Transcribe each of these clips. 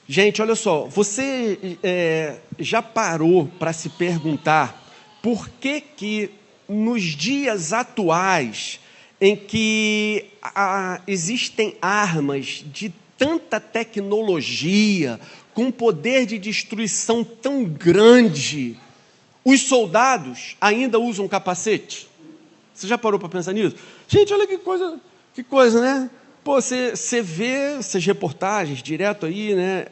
Gente, olha só, você já parou para se perguntar por que nos dias atuais, em que existem armas de tanta tecnologia, com poder de destruição tão grande, os soldados ainda usam capacete? Você já parou para pensar nisso? Gente, olha que coisa, né? Pô, você vê essas reportagens direto aí, né?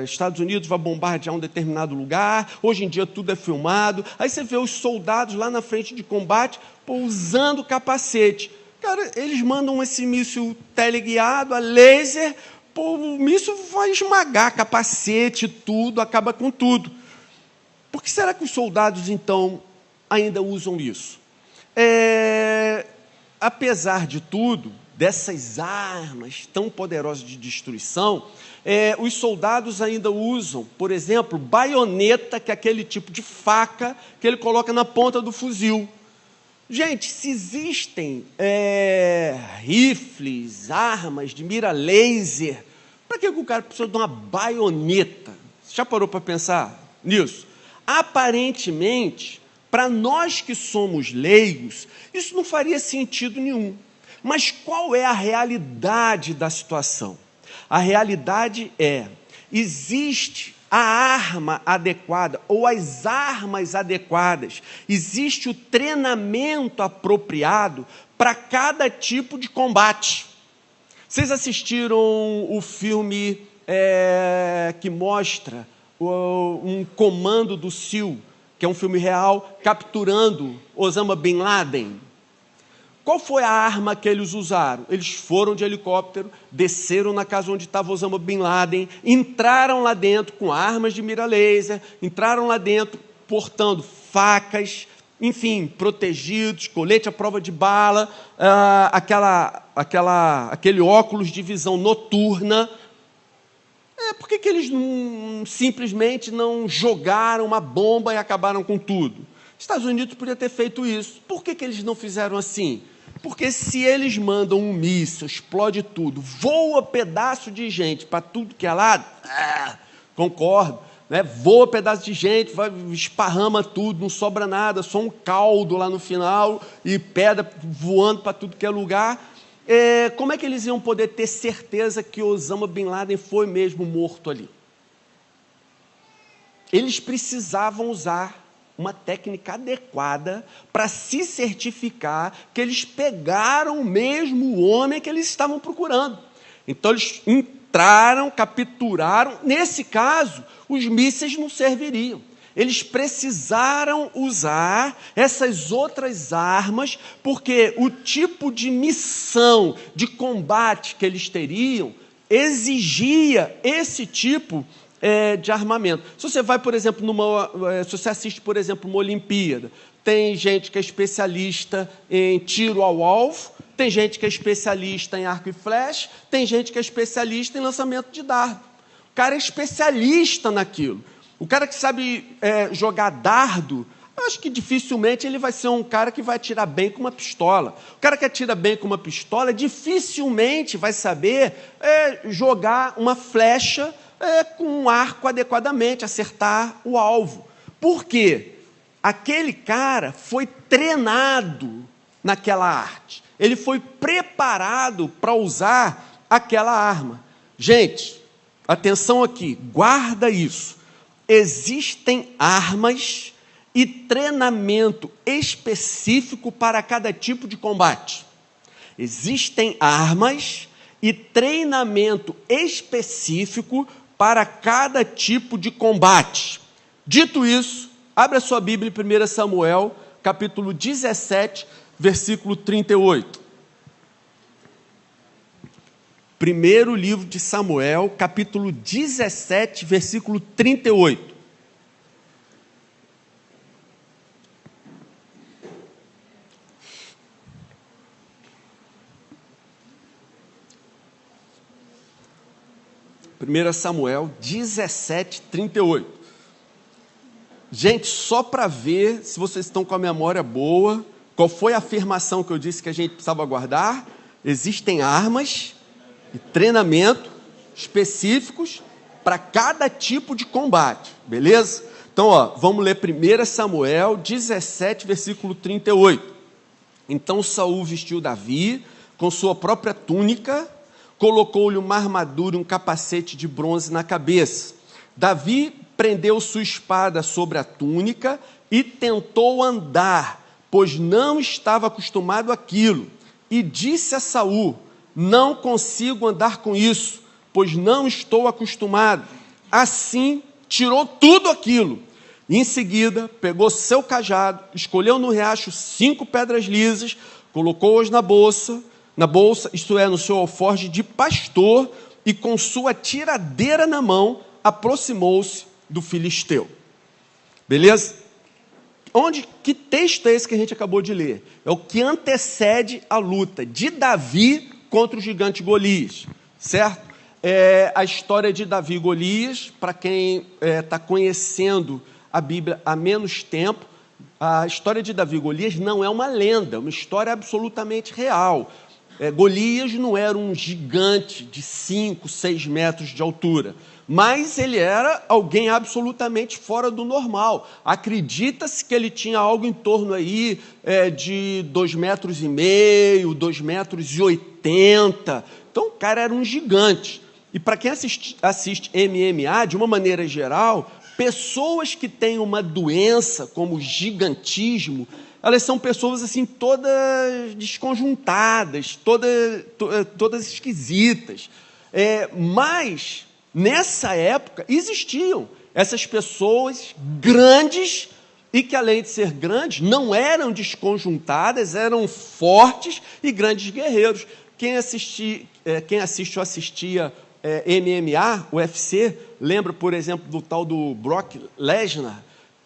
Estados Unidos vai bombardear um determinado lugar, hoje em dia tudo é filmado, aí você vê os soldados lá na frente de combate, pô, usando capacete. Cara, eles mandam esse míssil teleguiado, a laser, pô, o míssil vai esmagar capacete, tudo, acaba com tudo. Por que será que os soldados, então, ainda usam isso? Apesar de tudo, dessas armas tão poderosas de destruição, os soldados ainda usam, por exemplo, baioneta, que é aquele tipo de faca que ele coloca na ponta do fuzil. Gente, se existem rifles, armas de mira laser, para que o cara precisa de uma baioneta? Você já parou para pensar nisso? Aparentemente, para nós que somos leigos, isso não faria sentido nenhum. Mas qual é a realidade da situação? A realidade existe a arma adequada, ou as armas adequadas, existe o treinamento apropriado para cada tipo de combate. Vocês assistiram o filme que mostra um comando do SEAL, que é um filme real, capturando Osama Bin Laden? Qual foi a arma que eles usaram? Eles foram de helicóptero, desceram na casa onde estava Osama Bin Laden, entraram lá dentro com armas de mira laser, entraram lá dentro portando facas, enfim, protegidos, colete à prova de bala, aquele óculos de visão noturna. Por que eles simplesmente não jogaram uma bomba e acabaram com tudo? Estados Unidos podia ter feito isso. Por que eles não fizeram assim? Porque se eles mandam um míssil, explode tudo, voa pedaço de gente para tudo que é lado, concordo, né? Voa pedaço de gente, esparrama tudo, não sobra nada, só um caldo lá no final e pedra voando para tudo que é lugar. Como é que eles iam poder ter certeza que Osama Bin Laden foi mesmo morto ali? Eles precisavam usar uma técnica adequada para se certificar que eles pegaram mesmo o homem que eles estavam procurando. Então eles entraram, capturaram. Nesse caso, os mísseis não serviriam. Eles precisaram usar essas outras armas, porque o tipo de missão, de combate que eles teriam, exigia esse tipo de armamento. Se você vai, por exemplo, se você assiste, por exemplo, uma Olimpíada, tem gente que é especialista em tiro ao alvo, tem gente que é especialista em arco e flecha, tem gente que é especialista em lançamento de dardo. O cara é especialista naquilo. O cara que sabe jogar dardo, eu acho que dificilmente ele vai ser um cara que vai atirar bem com uma pistola. O cara que atira bem com uma pistola dificilmente vai saber jogar uma flecha com um arco adequadamente, acertar o alvo. Por quê? Aquele cara foi treinado naquela arte. Ele foi preparado para usar aquela arma. Gente, atenção aqui, guarda isso. Existem armas e treinamento específico para cada tipo de combate. Existem armas e treinamento específico para cada tipo de combate. Dito isso, abra sua Bíblia em 1 Samuel, capítulo 17, versículo 38. Primeiro livro de Samuel, capítulo 17, versículo 38. Primeiro Samuel 17, 38. Gente, só para ver se vocês estão com a memória boa, qual foi a afirmação que eu disse que a gente precisava guardar? Existem armas e treinamento específicos para cada tipo de combate, beleza? Então, vamos ler 1 Samuel 17, versículo 38. Então Saul vestiu Davi com sua própria túnica, colocou-lhe uma armadura e um capacete de bronze na cabeça. Davi prendeu sua espada sobre a túnica e tentou andar, pois não estava acostumado àquilo. E disse a Saul: não consigo andar com isso, pois não estou acostumado. Assim, tirou tudo aquilo. E em seguida, pegou seu cajado, escolheu no riacho 5 pedras lisas, colocou-as na bolsa, isto é, no seu alforje de pastor, e com sua tiradeira na mão, aproximou-se do filisteu. Beleza? Que texto é esse que a gente acabou de ler? É o que antecede a luta de Davi contra o gigante Golias, certo? A história de Davi e Golias, para quem está conhecendo a Bíblia há menos tempo, a história de Davi e Golias não é uma lenda, é uma história absolutamente real. Golias não era um gigante de 5, 6 metros de altura, mas ele era alguém absolutamente fora do normal. Acredita-se que ele tinha algo em torno aí de 2,5 metros, 2,80 metros. Então o cara era um gigante. E para quem assiste MMA, de uma maneira geral, pessoas que têm uma doença como gigantismo, elas são pessoas assim todas desconjuntadas, todas esquisitas. Mas nessa época existiam essas pessoas grandes e que, além de ser grandes, não eram desconjuntadas, eram fortes e grandes guerreiros. Quem assiste ou assistia MMA, UFC, lembra, por exemplo, do tal do Brock Lesnar?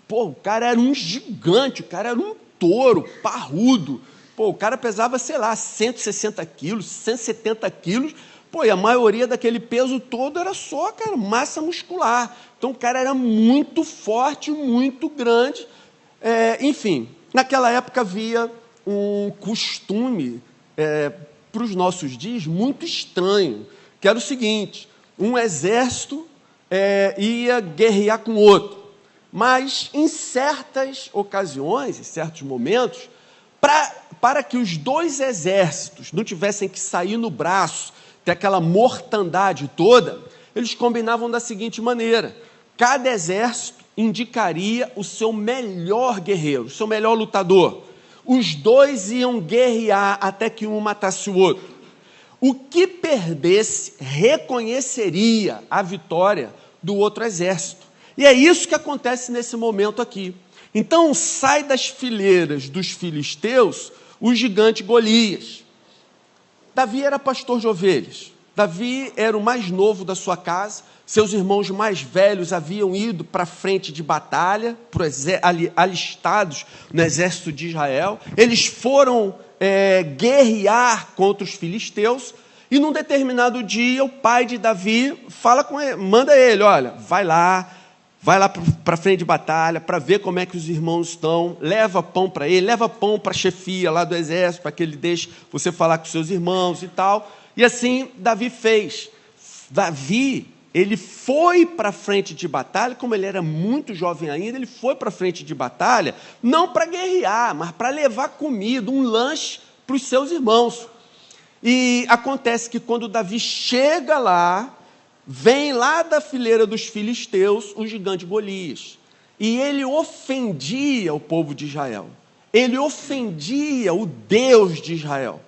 Pô, o cara era um gigante, o cara era um touro, parrudo. Pô, o cara pesava, sei lá, 160 quilos, 170 quilos. Pô, e a maioria daquele peso todo era só, cara, massa muscular. Então o cara era muito forte, muito grande. Enfim, naquela época havia um costume, para os nossos dias, muito estranho, que era o seguinte: um exército ia guerrear com outro, mas em certas ocasiões, em certos momentos, para que os dois exércitos não tivessem que sair no braço, ter aquela mortandade toda, eles combinavam da seguinte maneira: cada exército indicaria o seu melhor guerreiro, o seu melhor lutador. Os dois iam guerrear até que um matasse o outro. O que perdesse reconheceria a vitória do outro exército. E é isso que acontece nesse momento aqui. Então sai das fileiras dos filisteus o gigante Golias. Davi era pastor de ovelhas. Davi era o mais novo da sua casa. Seus irmãos mais velhos haviam ido para a frente de batalha, alistados no exército de Israel. Eles foram guerrear contra os filisteus. E num determinado dia, o pai de Davi fala com ele, manda ele: olha, vai lá para a frente de batalha, para ver como é que os irmãos estão, leva pão para ele, leva pão para a chefia lá do exército, para que ele deixe você falar com seus irmãos e tal. E assim Davi fez. Davi, ele foi para a frente de batalha, como ele era muito jovem ainda, ele foi para a frente de batalha, não para guerrear, mas para levar comida, um lanche para os seus irmãos. E acontece que quando Davi chega lá, vem lá da fileira dos filisteus o gigante Golias. E ele ofendia o povo de Israel. Ele ofendia o Deus de Israel.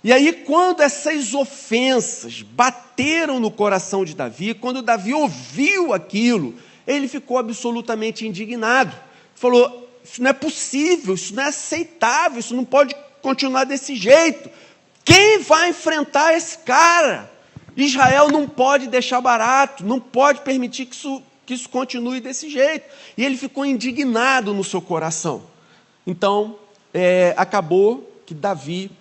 E aí, quando essas ofensas bateram no coração de Davi, quando Davi ouviu aquilo, ele ficou absolutamente indignado. Falou: isso não é possível, isso não é aceitável, isso não pode continuar desse jeito. Quem vai enfrentar esse cara? Israel não pode deixar barato, não pode permitir que isso continue desse jeito. E ele ficou indignado no seu coração. Então, acabou que Davi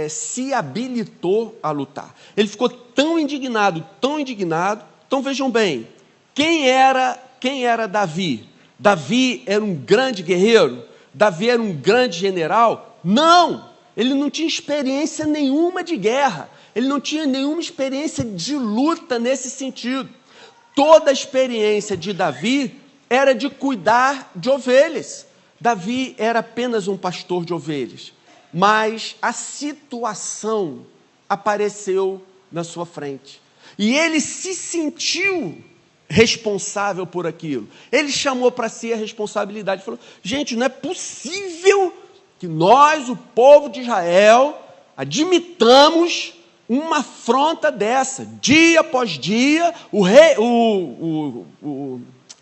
se habilitou a lutar. Ele ficou tão indignado. Então vejam bem, quem era Davi? Davi era um grande guerreiro? Davi era um grande general? Não! Ele não tinha experiência nenhuma de guerra. Ele não tinha nenhuma experiência de luta nesse sentido. Toda a experiência de Davi era de cuidar de ovelhas. Davi era apenas um pastor de ovelhas, mas a situação apareceu na sua frente. E ele se sentiu responsável por aquilo. Ele chamou para si a responsabilidade. Falou, gente, não é possível que nós, o povo de Israel, admitamos uma afronta dessa. Dia após dia, o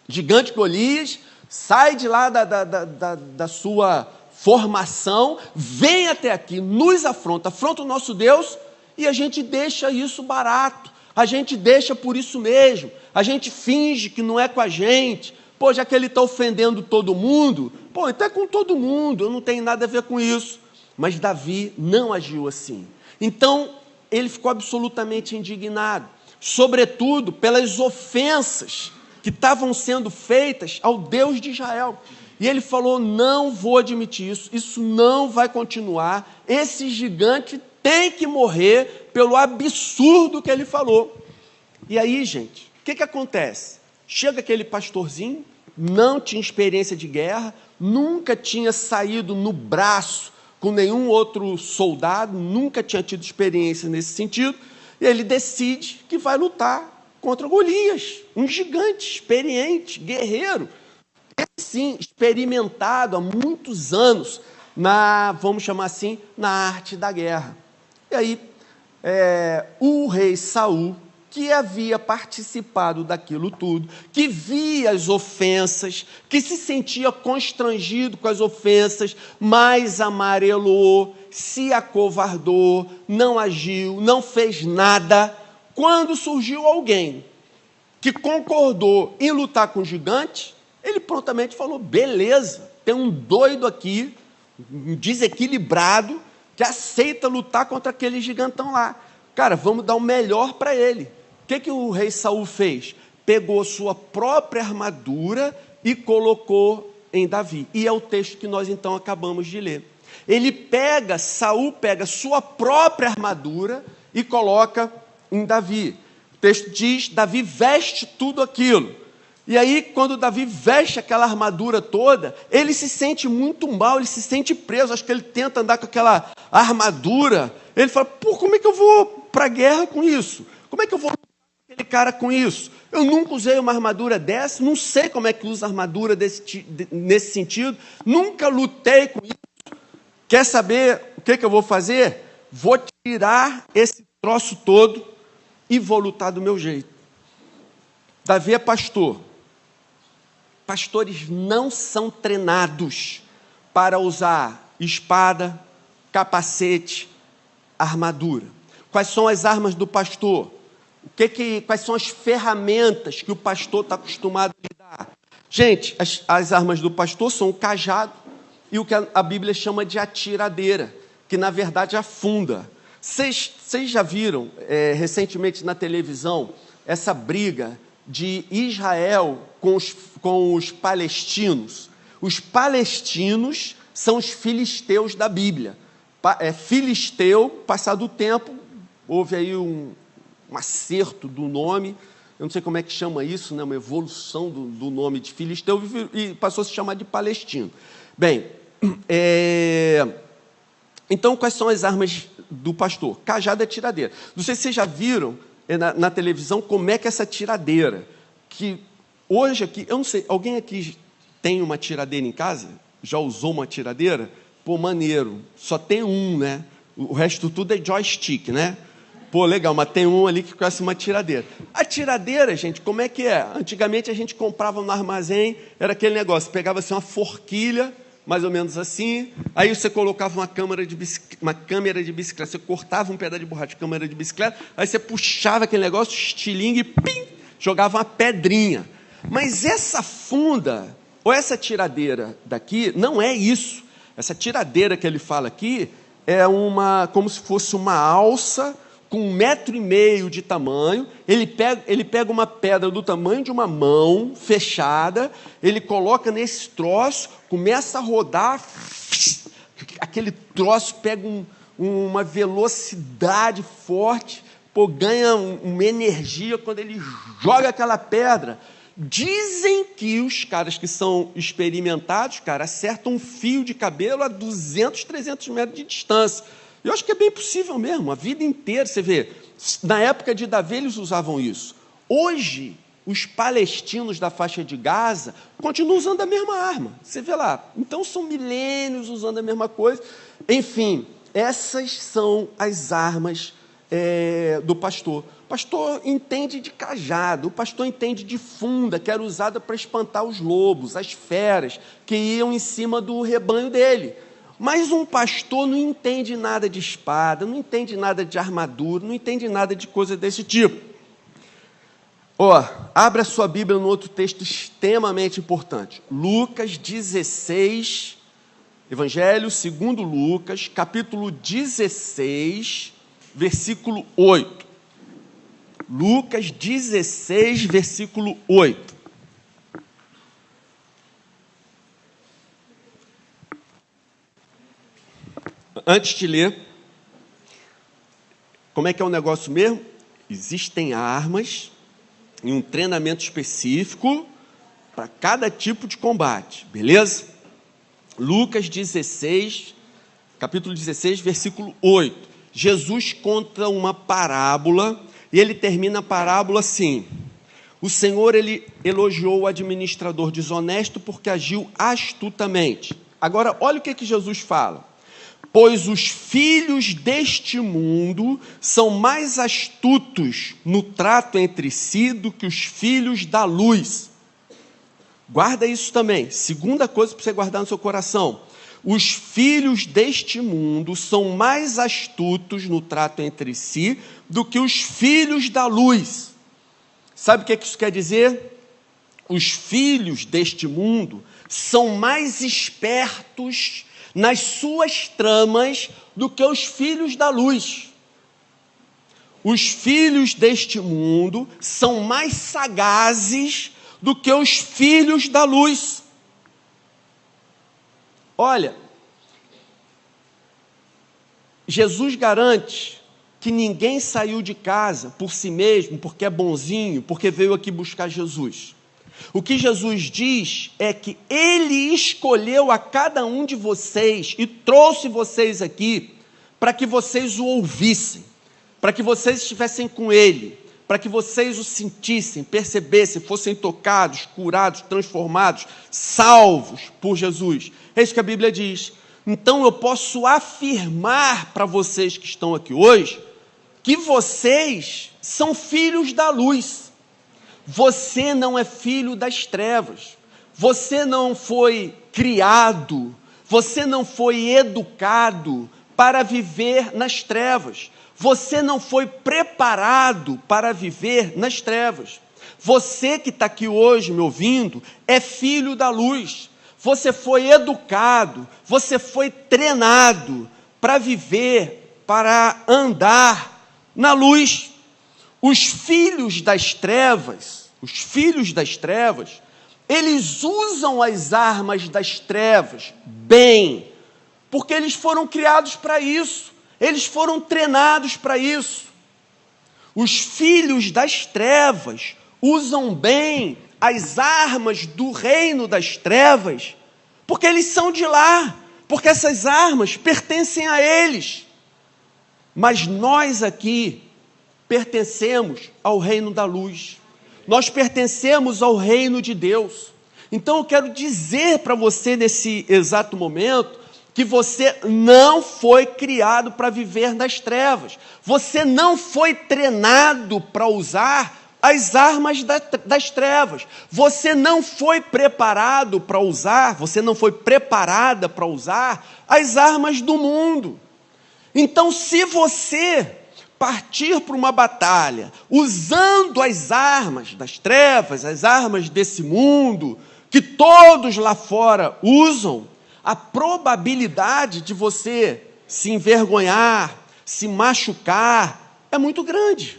gigante Golias sai de lá da sua formação, vem até aqui, nos afronta o nosso Deus, e a gente deixa isso barato. A gente deixa por isso mesmo, a gente finge que não é com a gente. Pô, já que ele está ofendendo todo mundo, pô, então é com todo mundo, eu não tenho nada a ver com isso. Mas Davi não agiu assim. Então, ele ficou absolutamente indignado, sobretudo pelas ofensas que estavam sendo feitas ao Deus de Israel. E ele falou, não vou admitir isso, isso não vai continuar, esse gigante tem que morrer pelo absurdo que ele falou. E aí, gente, o que acontece? Chega aquele pastorzinho, não tinha experiência de guerra, nunca tinha saído no braço com nenhum outro soldado, nunca tinha tido experiência nesse sentido, e ele decide que vai lutar contra Golias, um gigante, experiente, guerreiro, sim, experimentado há muitos anos vamos chamar assim, na arte da guerra. E aí, o rei Saul, que havia participado daquilo tudo, que via as ofensas, que se sentia constrangido com as ofensas, mas amarelou, se acovardou, não agiu, não fez nada. Quando surgiu alguém que concordou em lutar com o gigante, ele prontamente falou, beleza, tem um doido aqui, um desequilibrado, que aceita lutar contra aquele gigantão lá. Cara, vamos dar o melhor para ele. O que o rei Saul fez? Pegou sua própria armadura e colocou em Davi. E é o texto que nós então acabamos de ler. Saul pega sua própria armadura e coloca em Davi. O texto diz, Davi veste tudo aquilo. E aí, quando Davi veste aquela armadura toda, ele se sente muito mal, ele se sente preso. Acho que ele tenta andar com aquela armadura. Ele fala, pô, como é que eu vou para a guerra com isso? Como é que eu vou lutar com aquele cara com isso? Eu nunca usei uma armadura dessa, não sei como é que usa armadura nesse sentido, nunca lutei com isso. Quer saber o que eu vou fazer? Vou tirar esse troço todo e vou lutar do meu jeito. Davi é pastor. Pastores não são treinados para usar espada, capacete, armadura. Quais são as armas do pastor? Quais são as ferramentas que o pastor está acostumado a lidar? Gente, as armas do pastor são o cajado e o que a Bíblia chama de atiradeira, que na verdade afunda. Vocês já viram recentemente na televisão essa briga de Israel com os palestinos? Os palestinos são os filisteus da Bíblia. Filisteu, passado o tempo, houve aí um acerto do nome, eu não sei como é que chama isso, né? Uma evolução do nome de filisteu e passou a se chamar de palestino. Bem, então quais são as armas do pastor? Cajado é tiradeira. Não sei se vocês já viram na televisão como é que essa tiradeira, que hoje aqui, eu não sei, alguém aqui tem uma tiradeira em casa? Já usou uma tiradeira? Pô, maneiro, só tem um, né? O resto tudo é joystick, né? Pô, legal, mas tem um ali que conhece uma tiradeira. A tiradeira, gente, como é que é? Antigamente a gente comprava no armazém, era aquele negócio, pegava assim uma forquilha, mais ou menos assim, aí você colocava uma câmera de bicicleta, você cortava um pedaço de borracha de câmera de bicicleta, aí você puxava aquele negócio, estilingue, e pim, jogava uma pedrinha. Mas essa funda, ou essa tiradeira daqui, não é isso. Essa tiradeira que ele fala aqui é como se fosse uma alça com 1,5 metro de tamanho. Ele pega uma pedra do tamanho de uma mão fechada, ele coloca nesse troço, começa a rodar, aquele troço pega uma velocidade forte, ganha uma energia quando ele joga aquela pedra. Dizem que os caras que são experimentados, cara, acertam um fio de cabelo a 200, 300 metros de distância. Eu acho que é bem possível mesmo, a vida inteira. Você vê, na época de Davi eles usavam isso. Hoje, os palestinos da faixa de Gaza continuam usando a mesma arma. Você vê lá, então são milênios usando a mesma coisa. Enfim, essas são as armas do pastor. O pastor entende de cajado, o pastor entende de funda, que era usada para espantar os lobos, as feras, que iam em cima do rebanho dele. Mas um pastor não entende nada de espada, não entende nada de armadura, não entende nada de coisa desse tipo. Abra a sua Bíblia no outro texto extremamente importante. Lucas 16, Evangelho segundo Lucas, capítulo 16, versículo 8. Lucas 16, versículo 8. Antes de ler, como é que é o negócio mesmo? Existem armas em um treinamento específico para cada tipo de combate, beleza? Lucas 16, capítulo 16, versículo 8. Jesus conta uma parábola e ele termina a parábola assim: o Senhor, ele elogiou o administrador desonesto porque agiu astutamente. Agora, olha o que Jesus fala. Pois os filhos deste mundo são mais astutos no trato entre si do que os filhos da luz. Guarda isso também. Segunda coisa para você guardar no seu coração. Os filhos deste mundo são mais astutos no trato entre si do que os filhos da luz. Sabe o que isso quer dizer? Os filhos deste mundo são mais espertos nas suas tramas do que os filhos da luz. Os filhos deste mundo são mais sagazes do que os filhos da luz. Olha, Jesus garante que ninguém saiu de casa por si mesmo, porque é bonzinho, porque veio aqui buscar Jesus. O que Jesus diz é que Ele escolheu a cada um de vocês e trouxe vocês aqui para que vocês o ouvissem, para que vocês estivessem com Ele, para que vocês o sentissem, percebessem, fossem tocados, curados, transformados, salvos por Jesus. É isso que a Bíblia diz. Então eu posso afirmar para vocês que estão aqui hoje, que vocês são filhos da luz. Você não é filho das trevas, você não foi criado, você não foi educado para viver nas trevas, você não foi preparado para viver nas trevas. Você que está aqui hoje me ouvindo é filho da luz, você foi educado, você foi treinado para viver, para andar na luz. Os filhos das trevas, eles usam as armas das trevas bem, porque eles foram criados para isso, eles foram treinados para isso. Os filhos das trevas usam bem as armas do reino das trevas, porque eles são de lá, porque essas armas pertencem a eles. Mas nós aqui pertencemos ao reino da luz, nós pertencemos ao reino de Deus. Então eu quero dizer para você nesse exato momento, que você não foi criado para viver nas trevas, você não foi treinado para usar as armas das trevas, você não foi preparado para usar, você não foi preparada para usar as armas do mundo. Então, se você partir para uma batalha usando as armas das trevas, as armas desse mundo, que todos lá fora usam, a probabilidade de você se envergonhar, se machucar, é muito grande.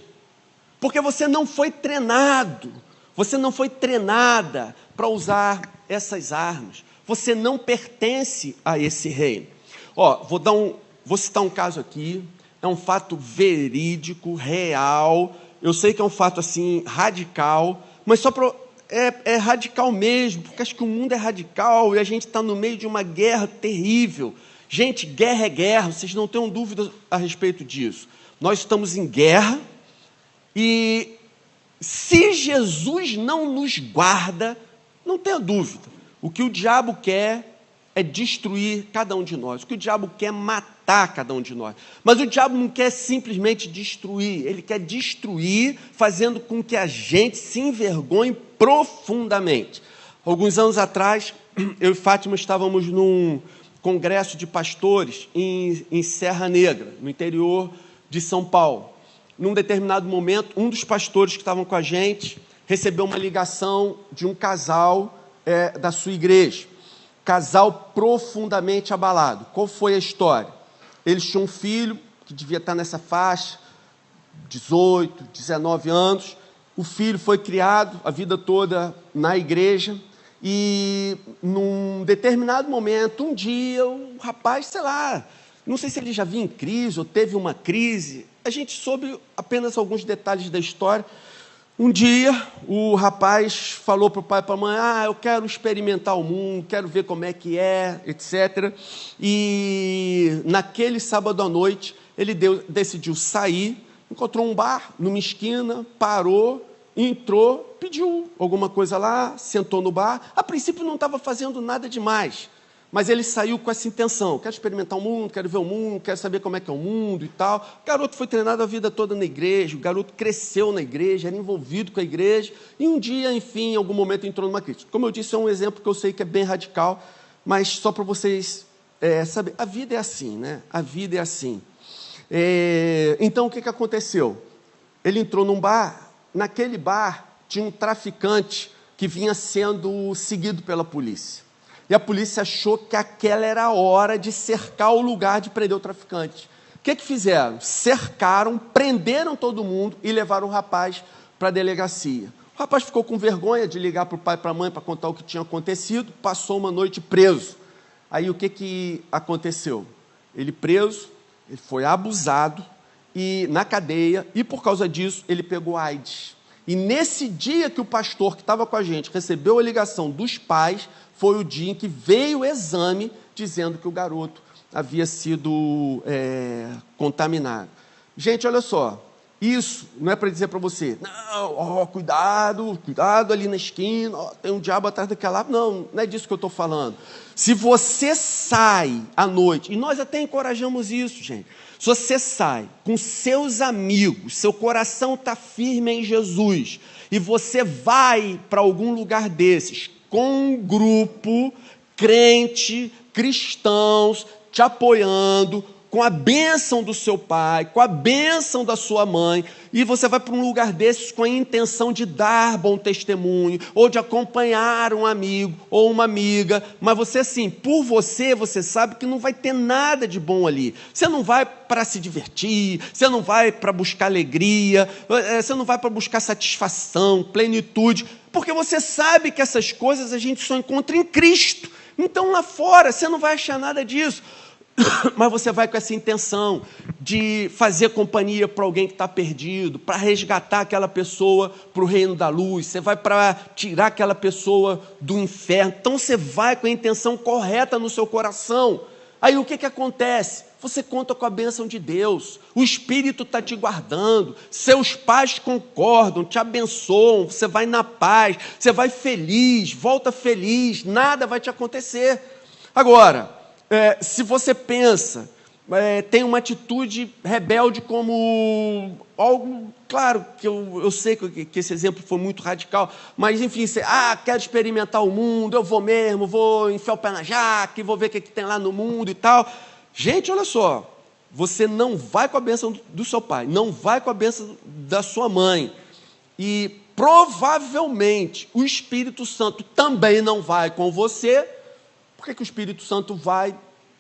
Porque você não foi treinado, você não foi treinada para usar essas armas. Você não pertence a esse reino. Vou vou citar um caso aqui, é um fato verídico, real, eu sei que é um fato assim radical, mas só para... É radical mesmo, porque acho que o mundo é radical e a gente está no meio de uma guerra terrível. Gente, guerra é guerra, vocês não tenham dúvida a respeito disso. Nós estamos em guerra e se Jesus não nos guarda, não tenha dúvida, o que o diabo quer é destruir cada um de nós, o que o diabo quer é matar cada um de nós, mas o diabo não quer simplesmente destruir, ele quer destruir fazendo com que a gente se envergonhe profundamente. Alguns anos atrás, eu e Fátima estávamos num congresso de pastores em Serra Negra, no interior de São Paulo. Num determinado momento, um dos pastores que estavam com a gente recebeu uma ligação de um casal da sua igreja. Casal profundamente abalado. Qual foi a história? Eles tinham um filho que devia estar nessa faixa, 18, 19 anos. O filho foi criado a vida toda na igreja e, num determinado momento, um dia, o rapaz, sei lá, não sei se ele já vinha em crise ou teve uma crise, a gente soube apenas alguns detalhes da história. Um dia, o rapaz falou para o pai e para a mãe, eu quero experimentar o mundo, quero ver como é que é, etc. E naquele sábado à noite, ele decidiu sair, encontrou um bar numa esquina, parou, entrou, pediu alguma coisa lá, sentou no bar. A princípio não estava fazendo nada demais, mas ele saiu com essa intenção, quero experimentar o mundo, quero ver o mundo, quero saber como é que é o mundo e tal. O garoto foi treinado a vida toda na igreja, o garoto cresceu na igreja, era envolvido com a igreja, e um dia, enfim, em algum momento entrou numa crise. Como eu disse, é um exemplo que eu sei que é bem radical, mas só para vocês saberem, a vida é assim, né? A vida é assim. Então, o que aconteceu? Ele entrou num bar, naquele bar tinha um traficante que vinha sendo seguido pela polícia. E a polícia achou que aquela era a hora de cercar o lugar de prender o traficante. O que fizeram? Cercaram, prenderam todo mundo e levaram o rapaz para a delegacia. O rapaz ficou com vergonha de ligar para o pai e para a mãe para contar o que tinha acontecido, passou uma noite preso. Aí o que aconteceu? Ele preso, ele foi abusado e na cadeia, e por causa disso ele pegou AIDS. E nesse dia que o pastor que estava com a gente recebeu a ligação dos pais, foi o dia em que veio o exame dizendo que o garoto havia sido contaminado. Gente, olha só, isso não é para dizer para você, não, cuidado ali na esquina, tem um diabo atrás daquela árvore. Não é disso que eu estou falando. Se você sai à noite, e nós até encorajamos isso, gente, se você sai com seus amigos, seu coração está firme em Jesus, e você vai para algum lugar desses, com um grupo crente, cristãos, te apoiando, com a bênção do seu pai, com a bênção da sua mãe, e você vai para um lugar desses com a intenção de dar bom testemunho, ou de acompanhar um amigo ou uma amiga, mas você assim, por você sabe que não vai ter nada de bom ali. Você não vai para se divertir, você não vai para buscar alegria, você não vai para buscar satisfação, plenitude, porque você sabe que essas coisas a gente só encontra em Cristo. Então lá fora você não vai achar nada disso. Mas você vai com essa intenção de fazer companhia para alguém que está perdido, para resgatar aquela pessoa para o reino da luz, você vai para tirar aquela pessoa do inferno. Então você vai com a intenção correta no seu coração. Aí o que acontece? Você conta com a bênção de Deus, o Espírito está te guardando, seus pais concordam, te abençoam, você vai na paz, você vai feliz, volta feliz, nada vai te acontecer. Agora, se você pensa, tem uma atitude rebelde como algo, claro, que eu sei que esse exemplo foi muito radical, mas enfim, você, quero experimentar o mundo, eu vou mesmo, vou enfiar o pé na jaca, vou ver o que tem lá no mundo e tal. Gente, olha só, você não vai com a bênção do seu pai, não vai com a bênção da sua mãe, e provavelmente o Espírito Santo também não vai com você. Por que o Espírito Santo vai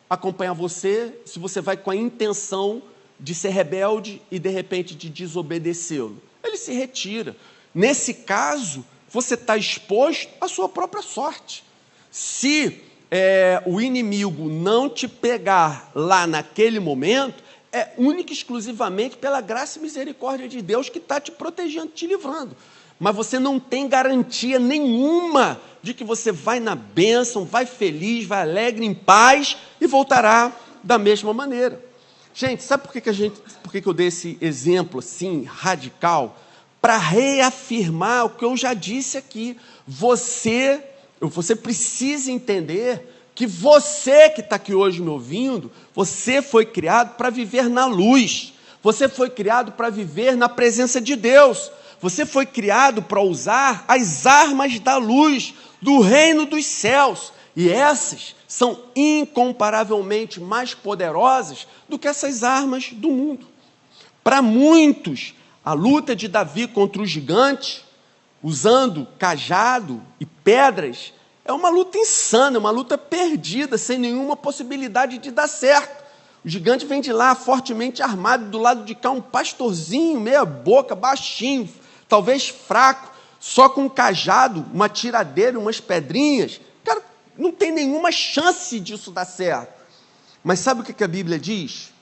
acompanhar você se você vai com a intenção de ser rebelde e, de repente, de desobedecê-lo? Ele se retira. Nesse caso, você está exposto à sua própria sorte. Se o inimigo não te pegar lá naquele momento, é única e exclusivamente pela graça e misericórdia de Deus que está te protegendo, te livrando. Mas você não tem garantia nenhuma de que você vai na bênção, vai feliz, vai alegre, em paz e voltará da mesma maneira. Gente, sabe por que eu dei esse exemplo assim, radical? Para reafirmar o que eu já disse aqui. Você precisa entender que você que está aqui hoje me ouvindo, você foi criado para viver na luz. Você foi criado para viver na presença de Deus. Você foi criado para usar as armas da luz, do reino dos céus. E essas são incomparavelmente mais poderosas do que essas armas do mundo. Para muitos, a luta de Davi contra o gigante, usando cajado e pedras, é uma luta insana, uma luta perdida, sem nenhuma possibilidade de dar certo. O gigante vem de lá fortemente armado, do lado de cá um pastorzinho, meia boca, baixinho, talvez fraco, só com um cajado, uma tiradeira, umas pedrinhas. Cara, não tem nenhuma chance disso dar certo. Mas sabe o que a Bíblia diz?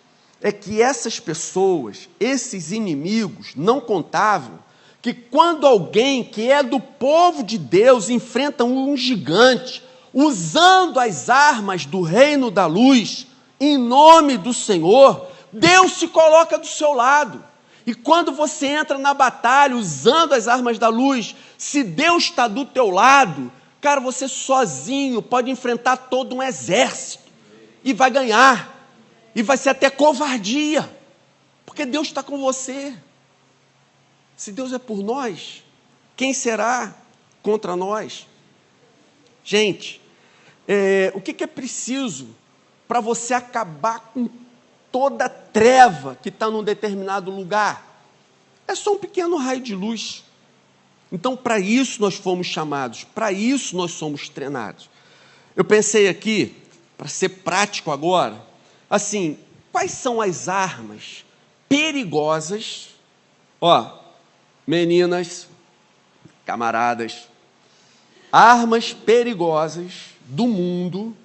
É que essas pessoas, esses inimigos, não contavam que quando alguém que é do povo de Deus enfrenta um gigante, usando as armas do reino da luz, em nome do Senhor, Deus se coloca do seu lado. E quando você entra na batalha usando as armas da luz, se Deus está do teu lado, cara, você sozinho pode enfrentar todo um exército e vai ganhar. E vai ser até covardia, porque Deus está com você. Se Deus é por nós, quem será contra nós? Gente, o que é preciso para você acabar com toda treva que está num determinado lugar? É só um pequeno raio de luz. Então, para isso nós fomos chamados, para isso nós somos treinados. Eu pensei aqui, para ser prático agora, assim, quais são as armas perigosas, meninas, camaradas, armas perigosas do mundo,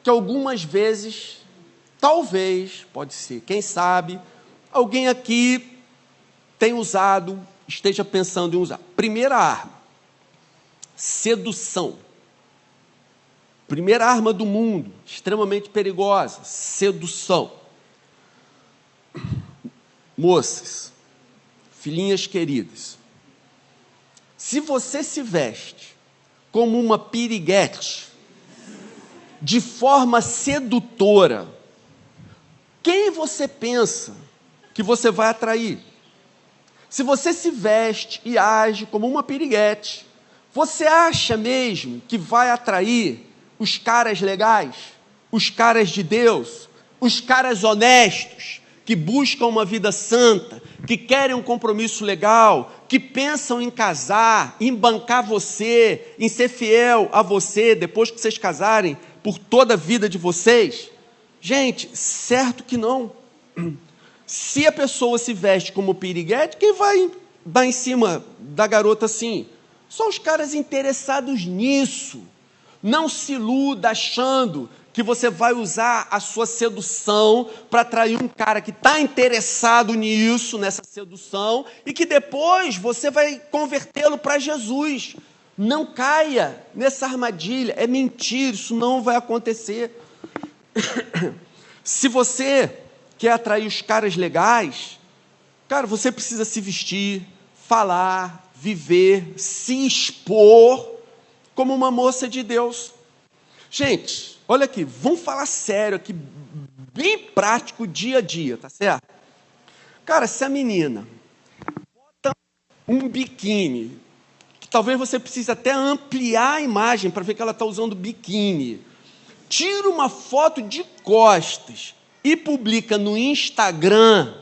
que algumas vezes, talvez, pode ser, quem sabe, alguém aqui tem usado, esteja pensando em usar. Primeira arma, sedução. Primeira arma do mundo, extremamente perigosa, sedução. Moças, filhinhas queridas, se você se veste como uma piriguete, de forma sedutora, quem você pensa que você vai atrair? Se você se veste e age como uma piriguete, você acha mesmo que vai atrair os caras legais, os caras de Deus, os caras honestos, que buscam uma vida santa, que querem um compromisso legal, que pensam em casar, em bancar você, em ser fiel a você, depois que vocês casarem, por toda a vida de vocês? Gente, certo que não. Se a pessoa se veste como piriguete, quem vai dar em cima da garota assim? Só os caras interessados nisso. Não se iluda achando que você vai usar a sua sedução para atrair um cara que está interessado nisso, nessa sedução, e que depois você vai convertê-lo para Jesus. Não caia nessa armadilha, é mentira, isso não vai acontecer. Se você quer atrair os caras legais, cara, você precisa se vestir, falar, viver, se expor como uma moça de Deus. Gente, olha aqui, vamos falar sério aqui, bem prático, dia a dia, tá certo? Cara, se a menina bota um biquíni, que talvez você precise até ampliar a imagem para ver que ela está usando biquíni, tira uma foto de costas e publica no Instagram,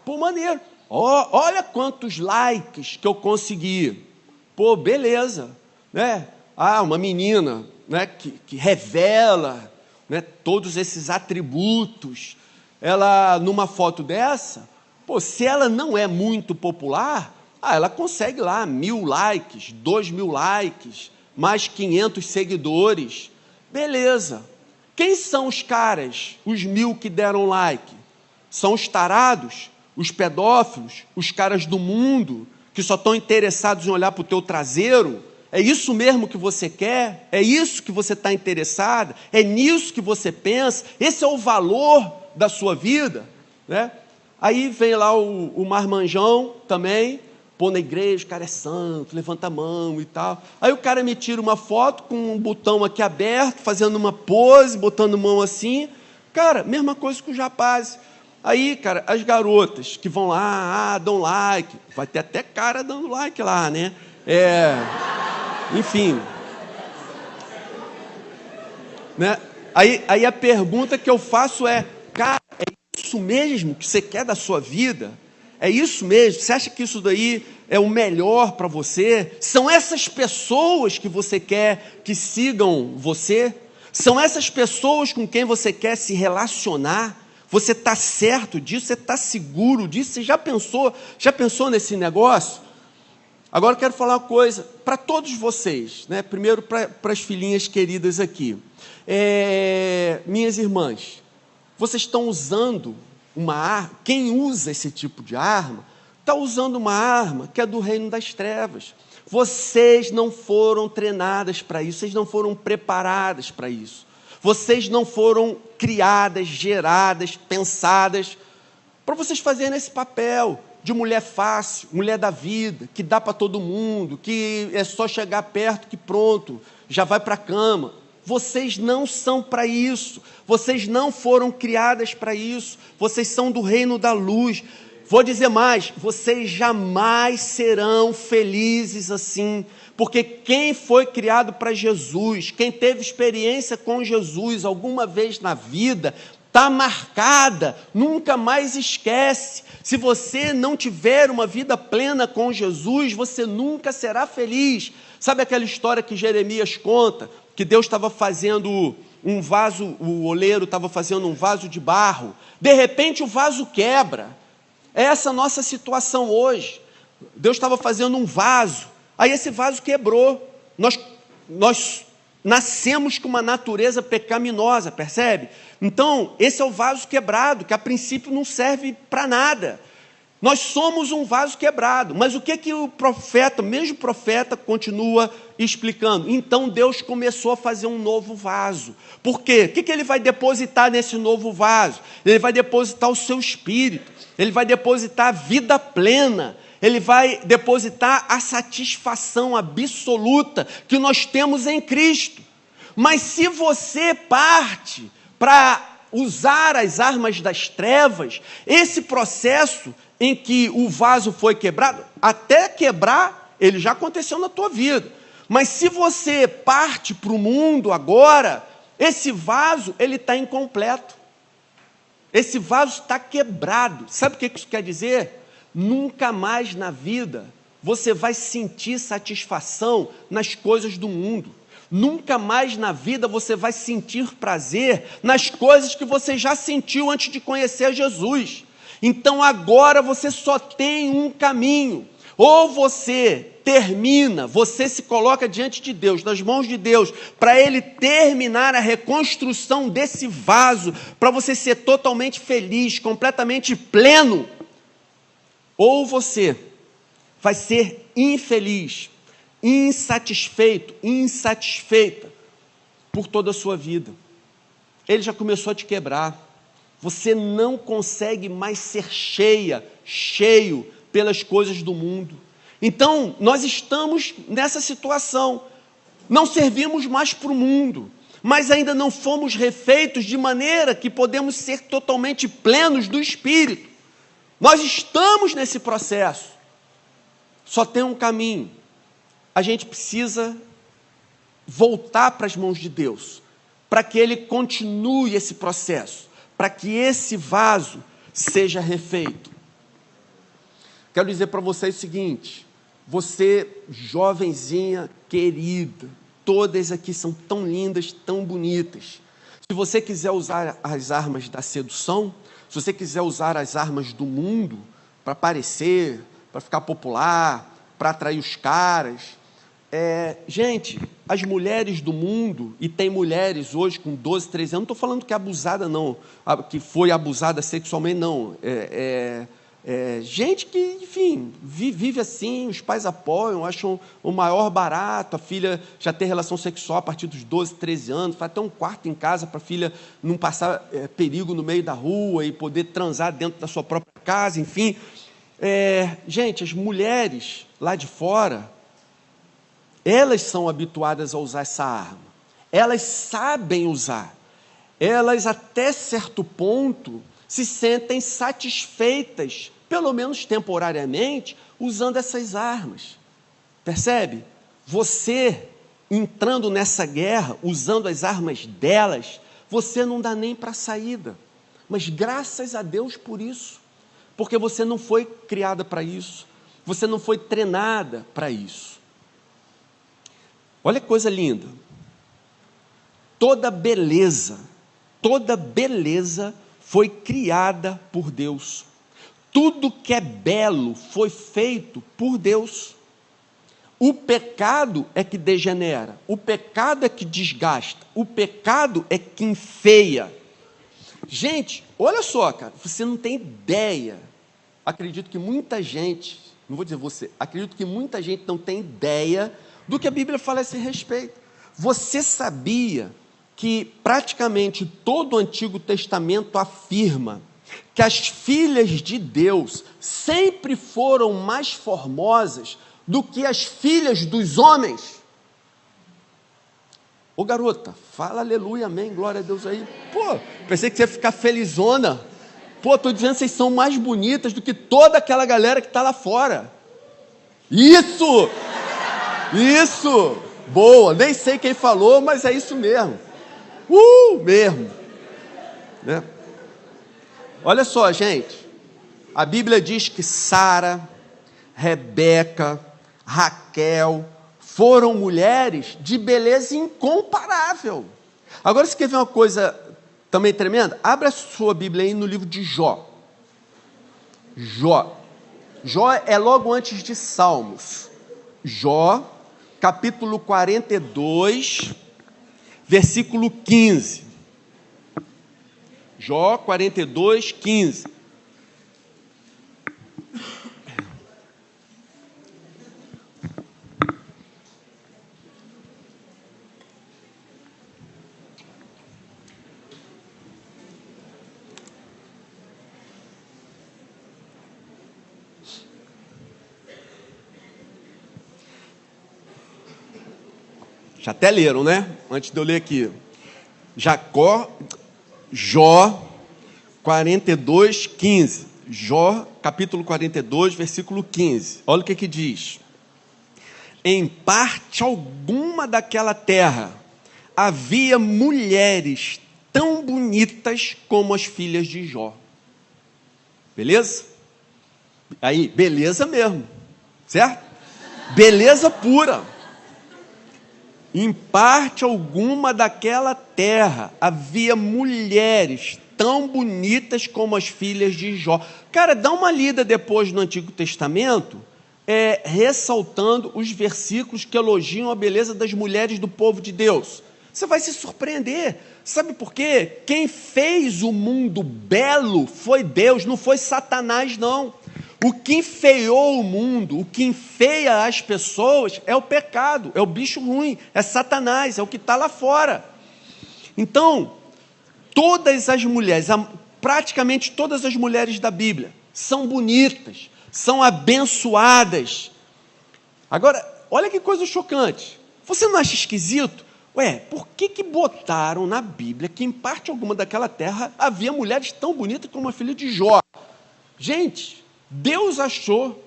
pô, maneiro, olha quantos likes que eu consegui, pô, beleza, né? Uma menina, né, que revela, né, todos esses atributos, ela, numa foto dessa, pô, se ela não é muito popular, ela consegue lá 1.000 likes, 2.000 likes, mais 500 seguidores. Beleza. Quem são os caras, os 1000 que deram like? São os tarados, os pedófilos, os caras do mundo, que só estão interessados em olhar para o teu traseiro? É isso mesmo que você quer? É isso que você está interessado? É nisso que você pensa? Esse é o valor da sua vida, né? Aí vem lá o marmanjão também, pô, na igreja, o cara é santo, levanta a mão e tal. Aí o cara me tira uma foto com um botão aqui aberto, fazendo uma pose, botando mão assim. Cara, mesma coisa que os rapazes. Aí, cara, as garotas que vão lá, dão like. Vai ter até cara dando like lá, né? Enfim. Né? Aí a pergunta que eu faço é, cara, é isso mesmo que você quer da sua vida? É isso mesmo? Você acha que isso daí é o melhor para você? São essas pessoas que você quer que sigam você? São essas pessoas com quem você quer se relacionar? Você está certo disso? Você está seguro disso? Você já pensou nesse negócio? Agora eu quero falar uma coisa para todos vocês, né? Primeiro para as filhinhas queridas aqui. Minhas irmãs, vocês estão usando uma arma, quem usa esse tipo de arma, está usando uma arma que é do reino das trevas. Vocês não foram treinadas para isso, vocês não foram preparadas para isso. Vocês não foram criadas, geradas, pensadas para vocês fazerem esse papel de mulher fácil, mulher da vida, que dá para todo mundo, que é só chegar perto que pronto, já vai para a cama. Vocês não são para isso, vocês não foram criadas para isso, vocês são do reino da luz. Vou dizer mais, vocês jamais serão felizes assim, porque quem foi criado para Jesus, quem teve experiência com Jesus alguma vez na vida, está marcada, nunca mais esquece. Se você não tiver uma vida plena com Jesus, você nunca será feliz. Sabe aquela história que Jeremias conta? Que Deus estava fazendo um vaso, o oleiro estava fazendo um vaso de barro, de repente o vaso quebra. É essa a nossa situação hoje. Deus estava fazendo um vaso, aí esse vaso quebrou. Nós nascemos com uma natureza pecaminosa, percebe? Então, esse é o vaso quebrado, que a princípio não serve para nada. Nós somos um vaso quebrado, mas o que o profeta, mesmo profeta, continua explicando? Então Deus começou a fazer um novo vaso. Por quê? O que ele vai depositar nesse novo vaso? Ele vai depositar o seu espírito, ele vai depositar a vida plena, ele vai depositar a satisfação absoluta que nós temos em Cristo. Mas se você parte para usar as armas das trevas, esse processo em que o vaso foi quebrado, até quebrar, ele já aconteceu na tua vida. Mas se você parte para o mundo agora, esse vaso, ele está incompleto. Esse vaso está quebrado. Sabe o que isso quer dizer? Nunca mais na vida você vai sentir satisfação nas coisas do mundo. Nunca mais na vida você vai sentir prazer nas coisas que você já sentiu antes de conhecer Jesus. Então agora você só tem um caminho. Ou você termina, você se coloca diante de Deus, nas mãos de Deus, para Ele terminar a reconstrução desse vaso, para você ser totalmente feliz, completamente pleno. Ou você vai ser infeliz, insatisfeito, insatisfeita por toda a sua vida. Ele já começou a te quebrar. Você não consegue mais ser cheio pelas coisas do mundo. Então, nós estamos nessa situação. Não servimos mais para o mundo, mas ainda não fomos refeitos de maneira que podemos ser totalmente plenos do Espírito. Nós estamos nesse processo. Só tem um caminho. A gente precisa voltar para as mãos de Deus, para que Ele continue esse processo, para que esse vaso seja refeito. Quero dizer para vocês o seguinte: você, jovenzinha querida, todas aqui são tão lindas, tão bonitas. Se você quiser usar as armas da sedução, se você quiser usar as armas do mundo para aparecer, para ficar popular, para atrair os caras, Gente, as mulheres do mundo, e tem mulheres hoje com 12, 13 anos, não estou falando que é abusada não, que foi abusada sexualmente, não. Gente que, enfim, vive assim, os pais apoiam, acham o maior barato, a filha já tem relação sexual a partir dos 12, 13 anos, faz até um quarto em casa para a filha não passar perigo no meio da rua e poder transar dentro da sua própria casa, enfim. Gente, as mulheres lá de fora, elas são habituadas a usar essa arma, elas sabem usar, elas até certo ponto se sentem satisfeitas, pelo menos temporariamente, usando essas armas. Percebe? Você entrando nessa guerra, usando as armas delas, você não dá nem para a saída. Mas graças a Deus por isso, porque você não foi criada para isso, você não foi treinada para isso. Olha que coisa linda. Toda beleza foi criada por Deus. Tudo que é belo foi feito por Deus. O pecado é que degenera, o pecado é que desgasta, o pecado é que enfeia. Gente, olha só, cara, você não tem ideia. Acredito que muita gente, não vou dizer você, acredito que muita gente não tem ideia do que a Bíblia fala a esse respeito. Você sabia que praticamente todo o Antigo Testamento afirma que as filhas de Deus sempre foram mais formosas do que as filhas dos homens? Ô garota, fala aleluia, amém, glória a Deus aí. Pô, pensei que você ia ficar felizona. Pô, estou dizendo que vocês são mais bonitas do que toda aquela galera que está lá fora. Isso! Isso! Boa, nem sei quem falou, mas é isso mesmo. Mesmo. Né? Olha só, gente. A Bíblia diz que Sara, Rebeca, Raquel foram mulheres de beleza incomparável. Agora, você quer ver uma coisa também tremenda? Abra a sua Bíblia aí no livro de Jó. Jó é logo antes de Salmos. Jó, capítulo 42, versículo 15. Jó 42, 15. Já até leram, né? Antes de eu ler aqui. Jó 42, 15. Jó, capítulo 42, versículo 15. Olha o que diz. Em parte alguma daquela terra havia mulheres tão bonitas como as filhas de Jó. Beleza? Aí, beleza mesmo. Certo? Beleza pura. Em parte alguma daquela terra havia mulheres tão bonitas como as filhas de Jó. Cara, dá uma lida depois no Antigo Testamento, ressaltando os versículos que elogiam a beleza das mulheres do povo de Deus. Você vai se surpreender. Sabe por quê? Quem fez o mundo belo foi Deus, não foi Satanás, não. O que enfeiou o mundo, o que enfeia as pessoas é o pecado, é o bicho ruim, é Satanás, é o que está lá fora. Então, todas as mulheres, praticamente todas as mulheres da Bíblia, são bonitas, são abençoadas. Agora, olha que coisa chocante. Você não acha esquisito? Por que botaram na Bíblia que em parte alguma daquela terra havia mulheres tão bonitas como a filha de Jó? Gente, Deus achou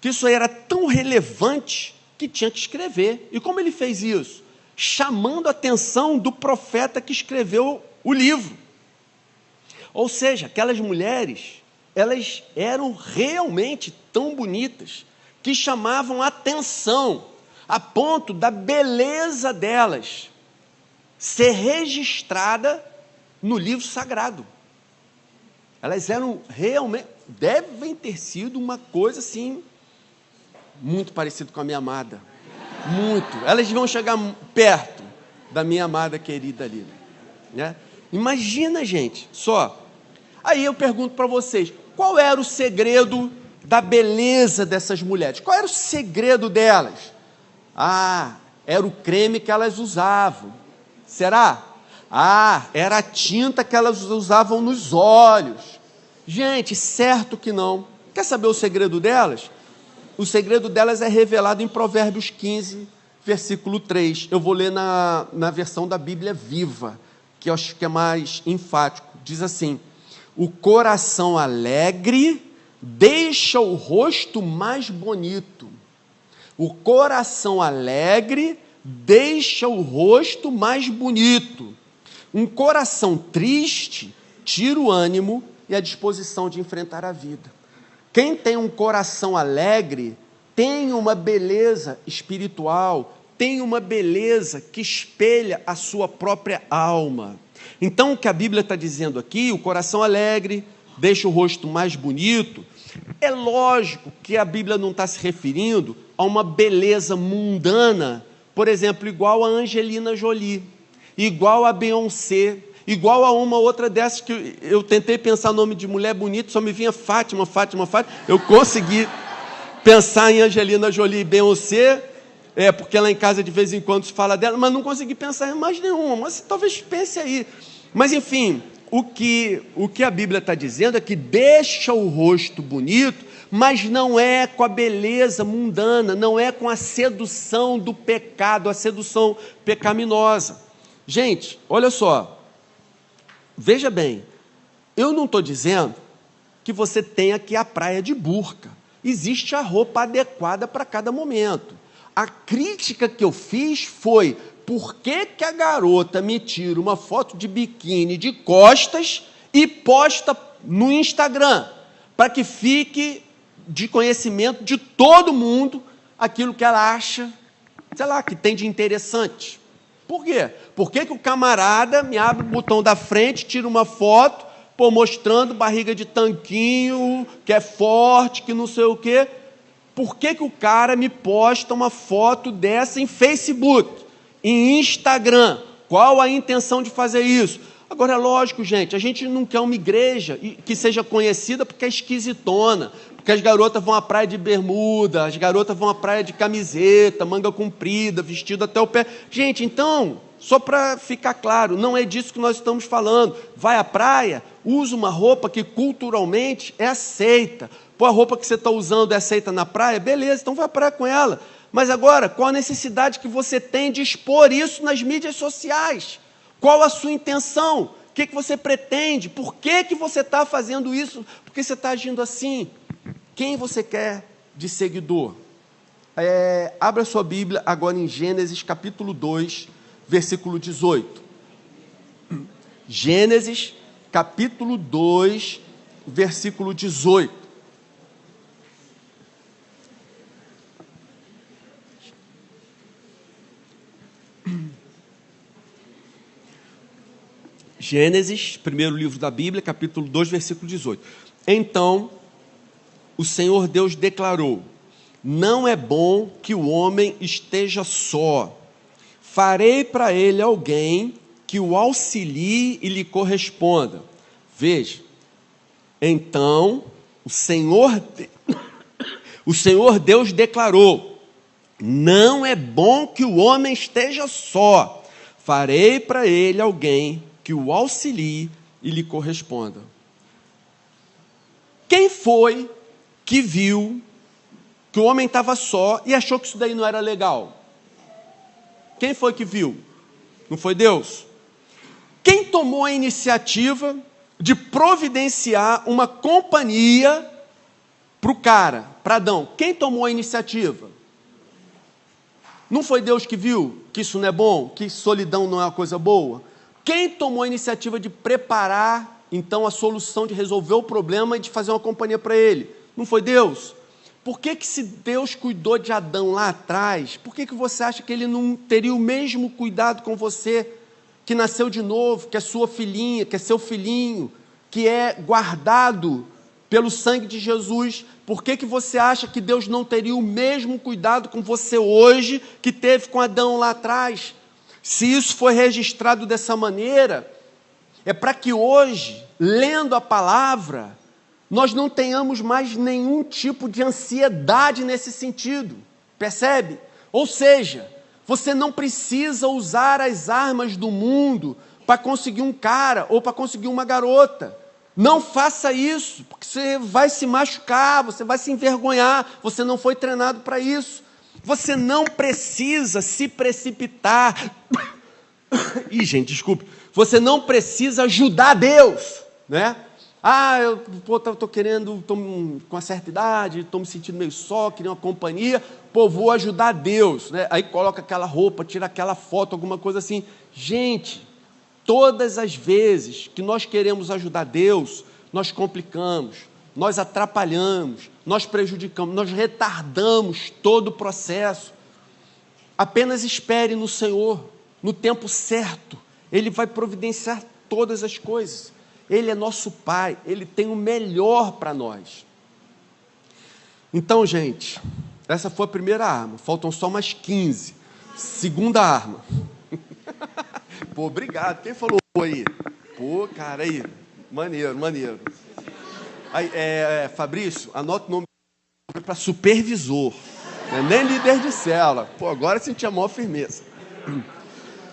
que isso era tão relevante que tinha que escrever. E como ele fez isso? Chamando a atenção do profeta que escreveu o livro. Ou seja, aquelas mulheres, elas eram realmente tão bonitas que chamavam a atenção, a ponto da beleza delas ser registrada no livro sagrado. Elas eram realmente, devem ter sido uma coisa assim, muito parecida com a minha amada. muito. Elas deviam chegar perto da minha amada querida ali, né? Imagina, gente, só. Aí eu pergunto para vocês, qual era o segredo da beleza dessas mulheres? Qual era o segredo delas? Ah, era o creme que elas usavam. Será? Ah, era a tinta que elas usavam nos olhos. Gente, certo que não. Quer saber o segredo delas? O segredo delas é revelado em Provérbios 15, versículo 3. Eu vou ler na versão da Bíblia Viva, que eu acho que é mais enfático. Diz assim: o coração alegre deixa o rosto mais bonito. O coração alegre deixa o rosto mais bonito. Um coração triste tira o ânimo e a disposição de enfrentar a vida. Quem tem um coração alegre tem uma beleza espiritual, tem uma beleza que espelha a sua própria alma. Então, o que a Bíblia está dizendo aqui, o coração alegre deixa o rosto mais bonito. É lógico que a Bíblia não está se referindo a uma beleza mundana, por exemplo, igual a Angelina Jolie, igual a Beyoncé, igual a uma outra dessas que eu tentei pensar nome de mulher bonita, só me vinha Fátima. Eu consegui pensar em Angelina Jolie e Beyoncé, porque lá em casa de vez em quando se fala dela, mas não consegui pensar em mais nenhuma, mas talvez pense aí. Mas enfim, o que a Bíblia está dizendo é que deixa o rosto bonito, mas não é com a beleza mundana, não é com a sedução do pecado, a sedução pecaminosa. Gente, olha só, veja bem, eu não estou dizendo que você tenha que ir à praia de burca. Existe a roupa adequada para cada momento. A crítica que eu fiz foi: por que a garota me tira uma foto de biquíni de costas e posta no Instagram, para que fique de conhecimento de todo mundo aquilo que ela acha, sei lá, que tem de interessante? Por quê? Por que o camarada me abre o botão da frente, tira uma foto, mostrando barriga de tanquinho, que é forte, que não sei o quê? Por que o cara me posta uma foto dessa em Facebook, em Instagram? Qual a intenção de fazer isso? Agora, é lógico, gente, a gente não quer uma igreja que seja conhecida porque é esquisitona, porque as garotas vão à praia de bermuda, as garotas vão à praia de camiseta, manga comprida, vestido até o pé. Gente, então, só para ficar claro, não é disso que nós estamos falando. Vai à praia, usa uma roupa que culturalmente é aceita. Pô, a roupa que você está usando é aceita na praia? Beleza, então vai à praia com ela. Mas agora, qual a necessidade que você tem de expor isso nas mídias sociais? Qual a sua intenção? O que você pretende? Por que você está fazendo isso? Por que você está agindo assim? Quem você quer de seguidor? Abra sua Bíblia agora em Gênesis capítulo 2, versículo 18. Gênesis capítulo 2, versículo 18. Gênesis, primeiro livro da Bíblia, capítulo 2, versículo 18. Então, o Senhor Deus declarou: não é bom que o homem esteja só. Farei para ele alguém que o auxilie e lhe corresponda. Veja, então, o Senhor Deus declarou: não é bom que o homem esteja só. Farei para ele alguém que o auxilie e lhe corresponda. Quem foi que viu que o homem estava só e achou que isso daí não era legal? Quem foi que viu? Não foi Deus? Quem tomou a iniciativa de providenciar uma companhia para o cara, para Adão? Quem tomou a iniciativa? Não foi Deus que viu que isso não é bom, que solidão não é uma coisa boa? Quem tomou a iniciativa de preparar, então, a solução de resolver o problema e de fazer uma companhia para ele? Não foi Deus? Por que se Deus cuidou de Adão lá atrás, por que você acha que ele não teria o mesmo cuidado com você, que nasceu de novo, que é sua filhinha, que é seu filhinho, que é guardado pelo sangue de Jesus, por que você acha que Deus não teria o mesmo cuidado com você hoje que teve com Adão lá atrás? Se isso foi registrado dessa maneira, é para que hoje, lendo a palavra, nós não tenhamos mais nenhum tipo de ansiedade nesse sentido, percebe? Ou seja, você não precisa usar as armas do mundo para conseguir um cara ou para conseguir uma garota. Não faça isso, porque você vai se machucar, você vai se envergonhar, você não foi treinado para isso. Você não precisa se precipitar. Ih, gente, desculpe. Você não precisa ajudar Deus, né? Eu estou querendo, estou com uma certa idade, estou me sentindo meio só, queria uma companhia, vou ajudar Deus, né? Aí coloca aquela roupa, tira aquela foto, alguma coisa assim. Gente, todas as vezes que nós queremos ajudar Deus, nós complicamos, nós atrapalhamos, nós prejudicamos, nós retardamos todo o processo. Apenas espere no Senhor, no tempo certo, Ele vai providenciar todas as coisas. Ele é nosso Pai, Ele tem o melhor para nós. Então, gente, essa foi a primeira arma, faltam só mais 15. Segunda arma. Obrigado. Quem falou aí? Cara, aí. Maneiro. Aí, Fabrício, anota o nome para supervisor. Não é nem líder de célula. Agora senti a maior firmeza.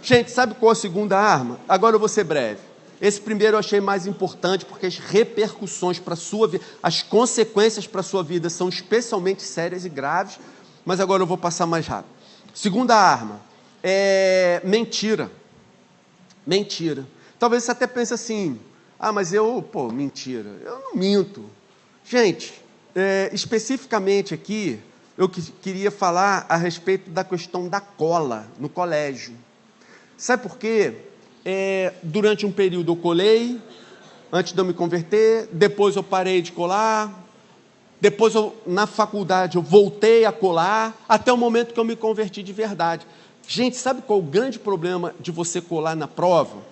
Gente, sabe qual é a segunda arma? Agora eu vou ser breve. Esse primeiro eu achei mais importante, porque as repercussões para a sua vida, as consequências para a sua vida são especialmente sérias e graves, mas agora eu vou passar mais rápido. Segunda arma é mentira. Mentira. Talvez você até pense assim, mas mentira, eu não minto. Gente, especificamente aqui, eu queria falar a respeito da questão da cola no colégio. Sabe por quê? Durante um período eu colei, antes de eu me converter, depois eu parei de colar, depois na faculdade eu voltei a colar, até o momento que eu me converti de verdade. Gente, sabe qual é o grande problema de você colar na prova?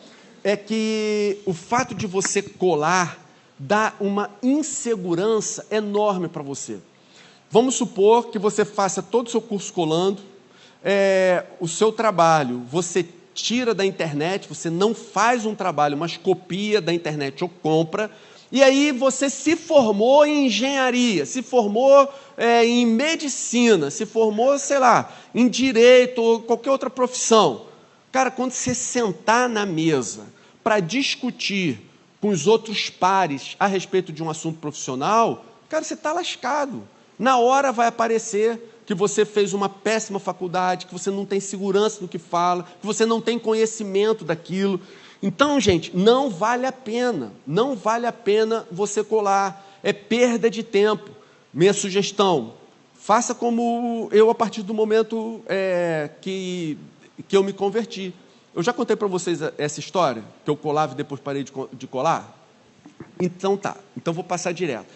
É que o fato de você colar dá uma insegurança enorme para você. Vamos supor que você faça todo o seu curso colando, o seu trabalho, você tira da internet, você não faz um trabalho, mas copia da internet ou compra, e aí você se formou em engenharia, se formou em medicina, se formou, sei lá, em direito ou qualquer outra profissão. Cara, quando você sentar na mesa para discutir com os outros pares a respeito de um assunto profissional, cara, você está lascado. Na hora vai aparecer que você fez uma péssima faculdade, que você não tem segurança no que fala, que você não tem conhecimento daquilo. Então, gente, não vale a pena você colar, é perda de tempo. Minha sugestão, faça como eu a partir do momento que eu me converti. Eu já contei para vocês essa história, que eu colava e depois parei de colar? Então tá, então vou passar direto.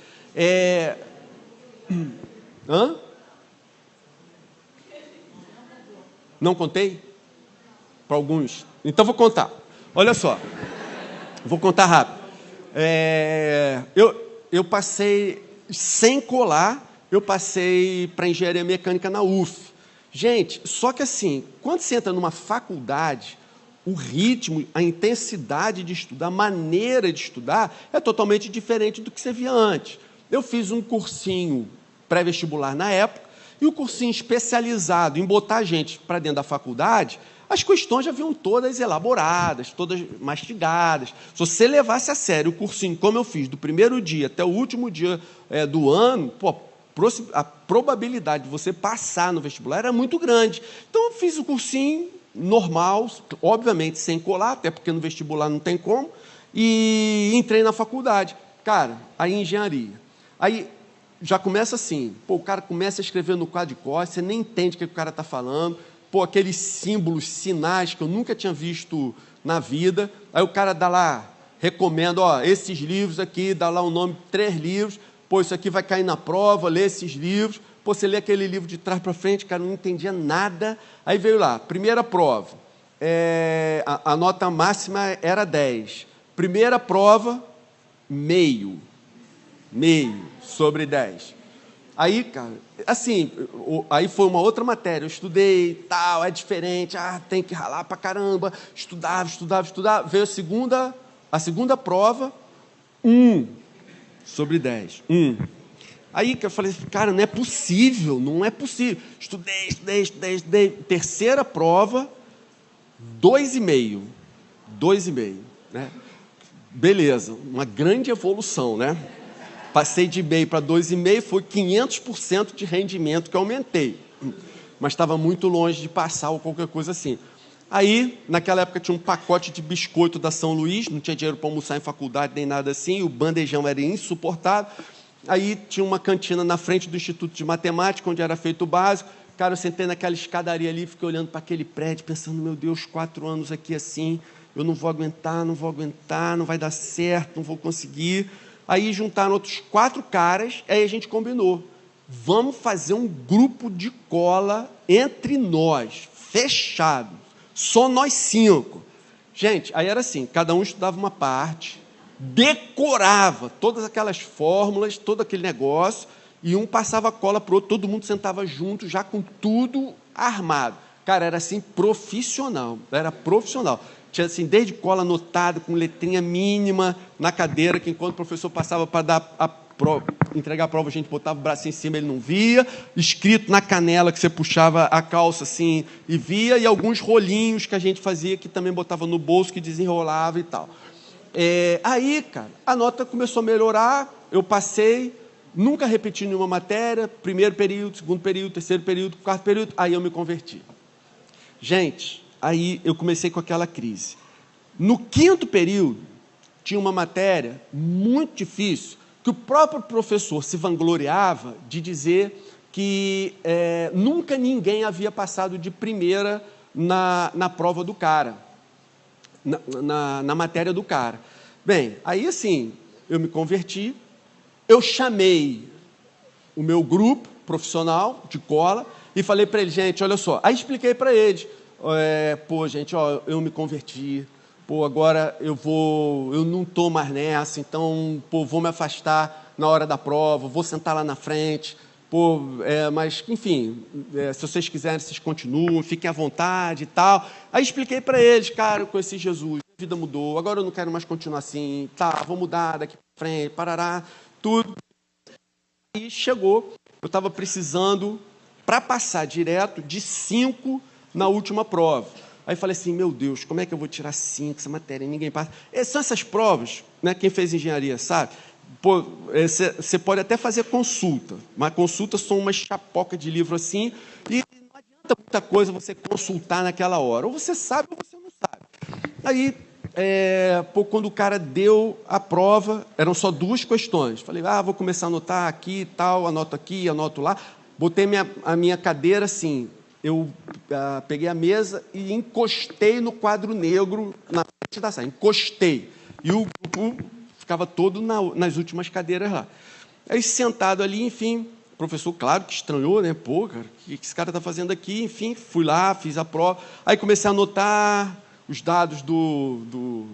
Não contei? Para alguns. Então vou contar. Olha só. Vou contar rápido. Eu passei, sem colar, eu passei para engenharia mecânica na UF. Gente, só que assim, quando você entra numa faculdade, o ritmo, a intensidade de estudar, a maneira de estudar é totalmente diferente do que você via antes. Eu fiz um cursinho pré-vestibular na época, e o cursinho especializado em botar gente para dentro da faculdade, as questões já vinham todas elaboradas, todas mastigadas. Se você levasse a sério o cursinho, como eu fiz, do primeiro dia até o último dia do ano, a probabilidade de você passar no vestibular era muito grande. Então, eu fiz o cursinho normal, obviamente sem colar, até porque no vestibular não tem como, e entrei na faculdade. Cara, aí engenharia. Aí já começa assim, o cara começa a escrever no quadro de cor, você nem entende o que o cara está falando, aqueles símbolos, sinais que eu nunca tinha visto na vida, aí o cara dá lá, recomenda, esses livros aqui, dá lá o nome de 3 livros, isso aqui vai cair na prova, lê esses livros, você lê aquele livro de trás para frente, cara, não entendia nada, aí veio lá, primeira prova, a nota máxima era 10, primeira prova, meio. meio sobre 10. Aí, cara, assim, aí foi uma outra matéria, eu estudei, tal, é diferente, tem que ralar pra caramba, estudava, veio a segunda prova, 1 sobre 10, 1. Aí que eu falei, cara, não é possível, estudei, terceira prova, 2,5, né? Beleza, uma grande evolução, né? Passei de meio para 2,5, foi 500% de rendimento que eu aumentei. Mas estava muito longe de passar ou qualquer coisa assim. Aí, naquela época, tinha um pacote de biscoito da São Luís, não tinha dinheiro para almoçar em faculdade nem nada assim, o bandejão era insuportável. Aí tinha uma cantina na frente do Instituto de Matemática, onde era feito o básico. Cara, eu sentei naquela escadaria ali, fiquei olhando para aquele prédio, pensando, meu Deus, 4 anos aqui assim, eu não vou aguentar, não vai dar certo, não vou conseguir. Aí juntaram outros 4 caras, aí a gente combinou. Vamos fazer um grupo de cola entre nós, fechado, só nós 5. Gente, aí era assim, cada um estudava uma parte, decorava todas aquelas fórmulas, todo aquele negócio, e um passava a cola para o outro, todo mundo sentava junto, já com tudo armado. Cara, era assim, profissional, Tinha assim, desde cola anotada, com letrinha mínima na cadeira, que enquanto o professor passava para dar entregar a prova, a gente botava o braço em cima, ele não via, escrito na canela, que você puxava a calça assim e via, e alguns rolinhos que a gente fazia, que também botava no bolso, que desenrolava e tal. Aí, cara, a nota começou a melhorar, eu passei, nunca repeti nenhuma matéria, primeiro período, segundo período, terceiro período, quarto período, aí eu me converti. Gente, aí eu comecei com aquela crise. No 5º período, tinha uma matéria muito difícil, que o próprio professor se vangloriava de dizer que nunca ninguém havia passado de primeira na prova do cara, na matéria do cara. Bem, aí assim, eu me converti, eu chamei o meu grupo profissional de cola e falei para eles, gente, olha só, aí expliquei para eles, gente, eu me converti, agora eu não estou mais nessa, então, vou me afastar na hora da prova, vou sentar lá na frente, mas, enfim, se vocês quiserem, vocês continuam, fiquem à vontade e tal. Aí expliquei para eles, cara, eu conheci Jesus, a vida mudou, agora eu não quero mais continuar assim, vou mudar daqui para frente, parará, tudo. Aí chegou, eu estava precisando, para passar direto, de 5 na última prova. Aí falei assim, meu Deus, como é que eu vou tirar 5, essa matéria, ninguém passa. São essas provas, né, quem fez engenharia sabe, você pode até fazer consulta, mas consulta são uma chapoca de livro assim, e não adianta muita coisa você consultar naquela hora, ou você sabe ou você não sabe. Aí, quando o cara deu a prova, eram só 2 questões, falei, vou começar a anotar aqui e tal, anoto aqui, anoto lá, botei a minha cadeira assim, eu peguei a mesa e encostei no quadro negro na frente da sala, encostei, e o grupo ficava todo nas últimas cadeiras lá. Aí, sentado ali, enfim, o professor, claro, que estranhou, né? Cara, o que esse cara está fazendo aqui? Enfim, fui lá, fiz a prova. Aí comecei a anotar os dados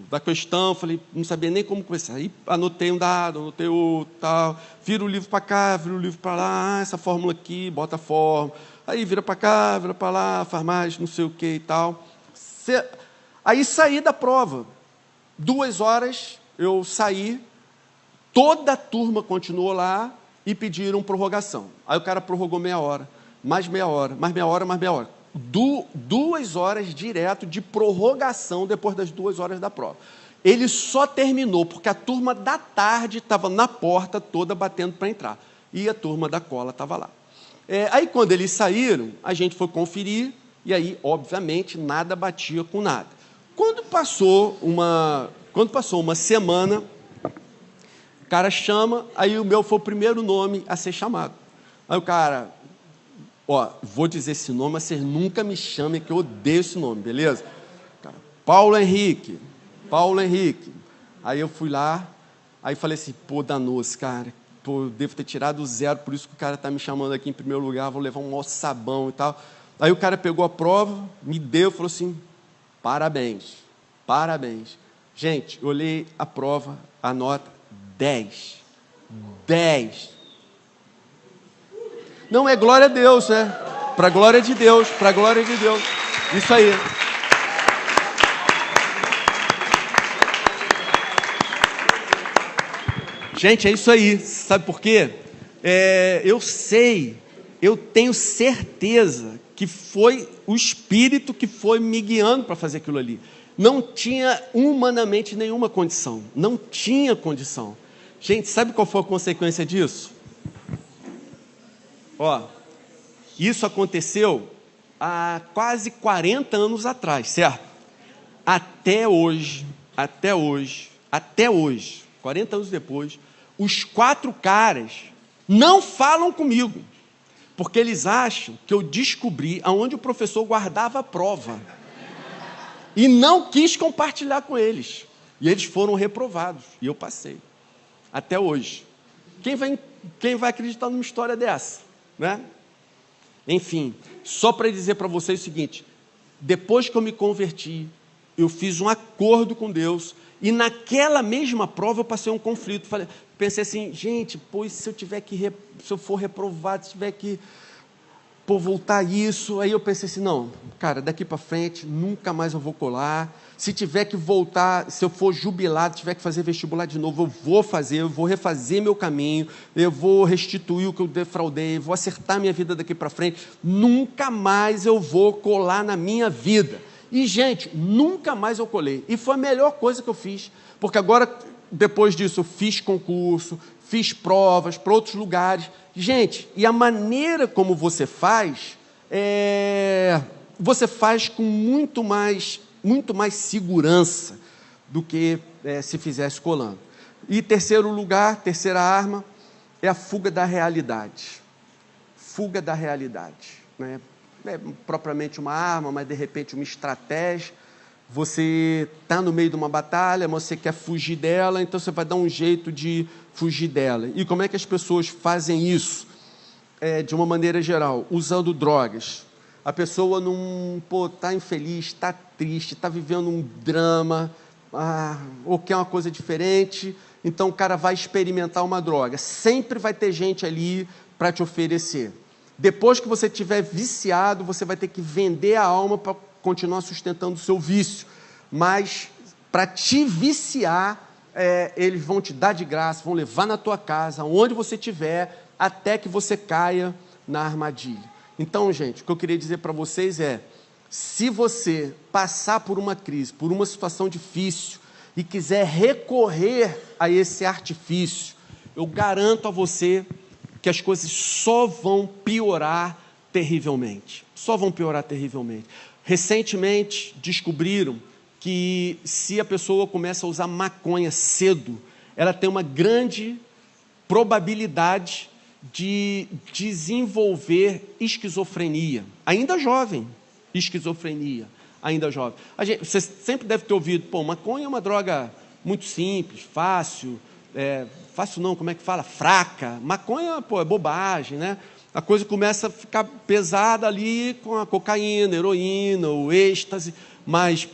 da questão, falei, não sabia nem como começar. Aí anotei um dado, anotei outro, tal. Vira o livro para cá, vira o livro para lá, essa fórmula aqui, bota a fórmula. Aí vira para cá, vira para lá, faz mais, não sei o que e tal. Aí saí da prova. 2 horas eu saí, toda a turma continuou lá e pediram prorrogação. Aí o cara prorrogou meia hora, mais meia hora, mais meia hora, mais meia hora. 2 horas direto de prorrogação depois das 2 horas da prova. Ele só terminou porque a turma da tarde estava na porta toda batendo para entrar. E a turma da cola estava lá. Aí, quando eles saíram, a gente foi conferir, e aí, obviamente, nada batia com nada. Quando passou uma semana, o cara chama, aí o meu foi o primeiro nome a ser chamado. Aí o cara, vou dizer esse nome, mas vocês nunca me chamem, que eu odeio esse nome, beleza? Cara, Paulo Henrique. Aí eu fui lá, aí falei assim, danou-se, cara. Eu devo ter tirado 0, por isso que o cara está me chamando aqui em primeiro lugar, vou levar um maior sabão e tal. Aí o cara pegou a prova, me deu, falou assim, parabéns. Gente, eu olhei a prova, a nota, 10. 10. Não, é glória a Deus, né? Para a glória de Deus, para a glória de Deus. Isso aí. Gente, é isso aí. Sabe por quê? Eu tenho certeza que foi o Espírito que foi me guiando para fazer aquilo ali. Não tinha humanamente nenhuma condição. Não tinha condição. Gente, sabe qual foi a consequência disso? Isso aconteceu há quase 40 anos atrás, certo? Até hoje, 40 anos depois, os 4 caras não falam comigo, porque eles acham que eu descobri aonde o professor guardava a prova e não quis compartilhar com eles. E eles foram reprovados, e eu passei. Até hoje. Quem vai acreditar numa história dessa? Né? Enfim, só para dizer para vocês o seguinte: depois que eu me converti, eu fiz um acordo com Deus, e naquela mesma prova eu passei um conflito. Pensei assim, gente, pois se eu for reprovado, se tiver que voltar isso, aí eu pensei assim, não, cara, daqui para frente nunca mais eu vou colar. Se tiver que voltar, se eu for jubilado, tiver que fazer vestibular de novo, eu vou fazer, eu vou refazer meu caminho, eu vou restituir o que eu defraudei, vou acertar minha vida daqui para frente, nunca mais eu vou colar na minha vida. E, gente, nunca mais eu colei. E foi a melhor coisa que eu fiz, porque agora, depois disso, eu fiz concurso, fiz provas para outros lugares. Gente, e a maneira como você faz com muito mais segurança do que se fizesse colando. E terceiro lugar, terceira arma, é a fuga da realidade. Fuga da realidade. Né? É propriamente uma arma, mas de repente uma estratégia. Você está no meio de uma batalha, mas você quer fugir dela, então você vai dar um jeito de fugir dela. E como é que as pessoas fazem isso? De uma maneira geral, usando drogas. A pessoa não está infeliz, está triste, está vivendo um drama, ou quer uma coisa diferente, então o cara vai experimentar uma droga. Sempre vai ter gente ali para te oferecer. Depois que você estiver viciado, você vai ter que vender a alma para continuar sustentando o seu vício. Mas, para te viciar, eles vão te dar de graça, vão levar na tua casa, onde você estiver, até que você caia na armadilha. Então, gente, o que eu queria dizer para vocês se você passar por uma crise, por uma situação difícil, e quiser recorrer a esse artifício, eu garanto a você que as coisas só vão piorar terrivelmente. Só vão piorar terrivelmente. Recentemente, descobriram que se a pessoa começa a usar maconha cedo, ela tem uma grande probabilidade de desenvolver esquizofrenia. Ainda jovem, esquizofrenia, ainda jovem. Você sempre deve ter ouvido, maconha é uma droga muito simples, fácil, fácil não, como é que fala? Fraca. Maconha, é bobagem, né? A coisa começa a ficar pesada ali com a cocaína, heroína, o êxtase, mas,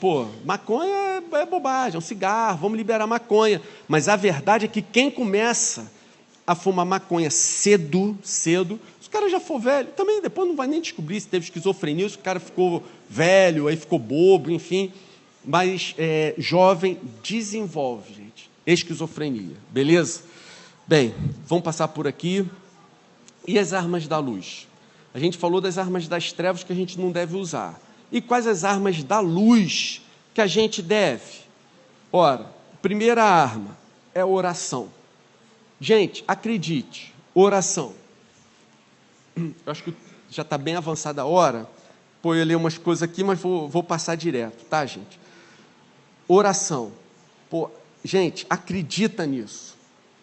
maconha é bobagem, é um cigarro, vamos liberar maconha. Mas a verdade é que quem começa a fumar maconha cedo, se o cara já for velho, também depois não vai nem descobrir se teve esquizofrenia, se o cara ficou velho, aí ficou bobo, enfim. Mas jovem desenvolve, gente, esquizofrenia, beleza? Bem, vamos passar por aqui. E as armas da luz? A gente falou das armas das trevas que a gente não deve usar. E quais as armas da luz que a gente deve? Ora, primeira arma é a oração. Gente, acredite, oração. Eu acho que já está bem avançada a hora. Eu ia ler umas coisas aqui, mas vou passar direto, tá, gente? Oração. Gente, acredita nisso.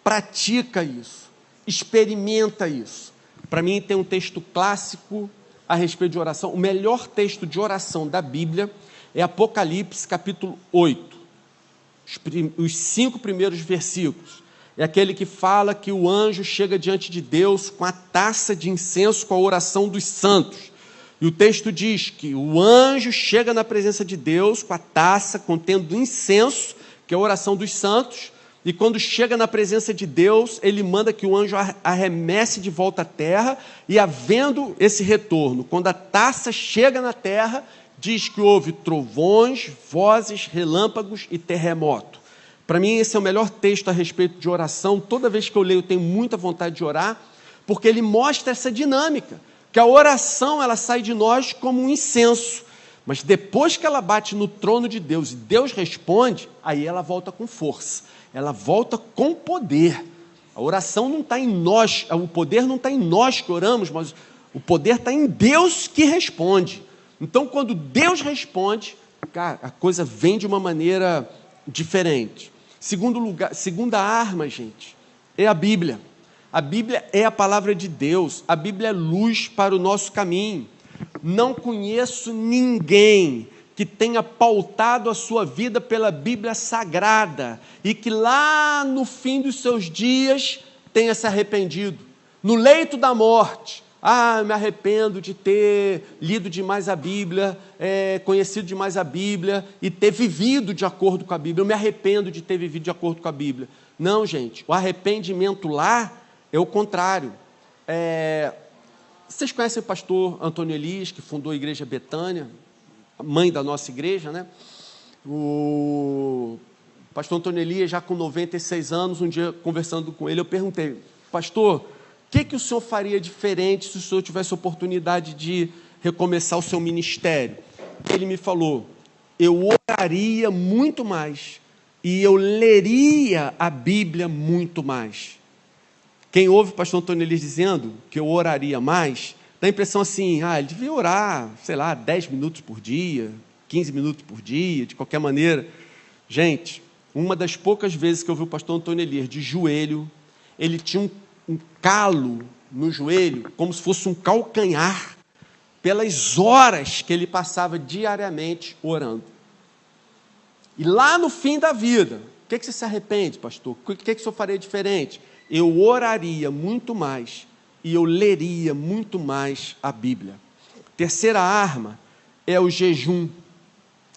Pratica isso. Experimenta isso. Para mim tem um texto clássico a respeito de oração. O melhor texto de oração da Bíblia é Apocalipse, capítulo 8. Os 5 primeiros versículos. É aquele que fala que o anjo chega diante de Deus com a taça de incenso, com a oração dos santos. E o texto diz que o anjo chega na presença de Deus com a taça contendo incenso, que é a oração dos santos, e quando chega na presença de Deus, ele manda que o anjo arremesse de volta à terra, e havendo esse retorno, quando a taça chega na terra, diz que houve trovões, vozes, relâmpagos e terremoto. Para mim, esse é o melhor texto a respeito de oração. Toda vez que eu leio, eu tenho muita vontade de orar, porque ele mostra essa dinâmica, que a oração ela sai de nós como um incenso, mas depois que ela bate no trono de Deus e Deus responde, aí ela volta com força, ela volta com poder. A oração não está em nós, o poder não está em nós que oramos, mas o poder está em Deus que responde. Então, quando Deus responde, cara, a coisa vem de uma maneira diferente. Segunda arma, gente, é a Bíblia. A Bíblia é a palavra de Deus, a Bíblia é luz para o nosso caminho. Não conheço ninguém que tenha pautado a sua vida pela Bíblia Sagrada e que lá no fim dos seus dias tenha se arrependido. No leito da morte, me arrependo de ter lido demais a Bíblia, conhecido demais a Bíblia e ter vivido de acordo com a Bíblia. Eu me arrependo de ter vivido de acordo com a Bíblia. Não, gente, o arrependimento lá é o contrário. Vocês conhecem o pastor Antônio Elias, que fundou a Igreja Betânia, a mãe da nossa igreja, né? O pastor Antônio Elias, já com 96 anos, um dia conversando com ele, eu perguntei: pastor, o que o senhor faria diferente se o senhor tivesse oportunidade de recomeçar o seu ministério? Ele me falou: eu oraria muito mais e eu leria a Bíblia muito mais. Quem ouve o pastor Antônio Elias dizendo que eu oraria mais, dá a impressão assim, ele devia orar, 10 minutos por dia, 15 minutos por dia, de qualquer maneira. Gente, uma das poucas vezes que eu vi o pastor Antônio Elias de joelho, ele tinha um calo no joelho, como se fosse um calcanhar, pelas horas que ele passava diariamente orando. E lá no fim da vida, o que você se arrepende, pastor? O que o senhor faria diferente? Eu oraria muito mais e eu leria muito mais a Bíblia. Terceira arma é o jejum.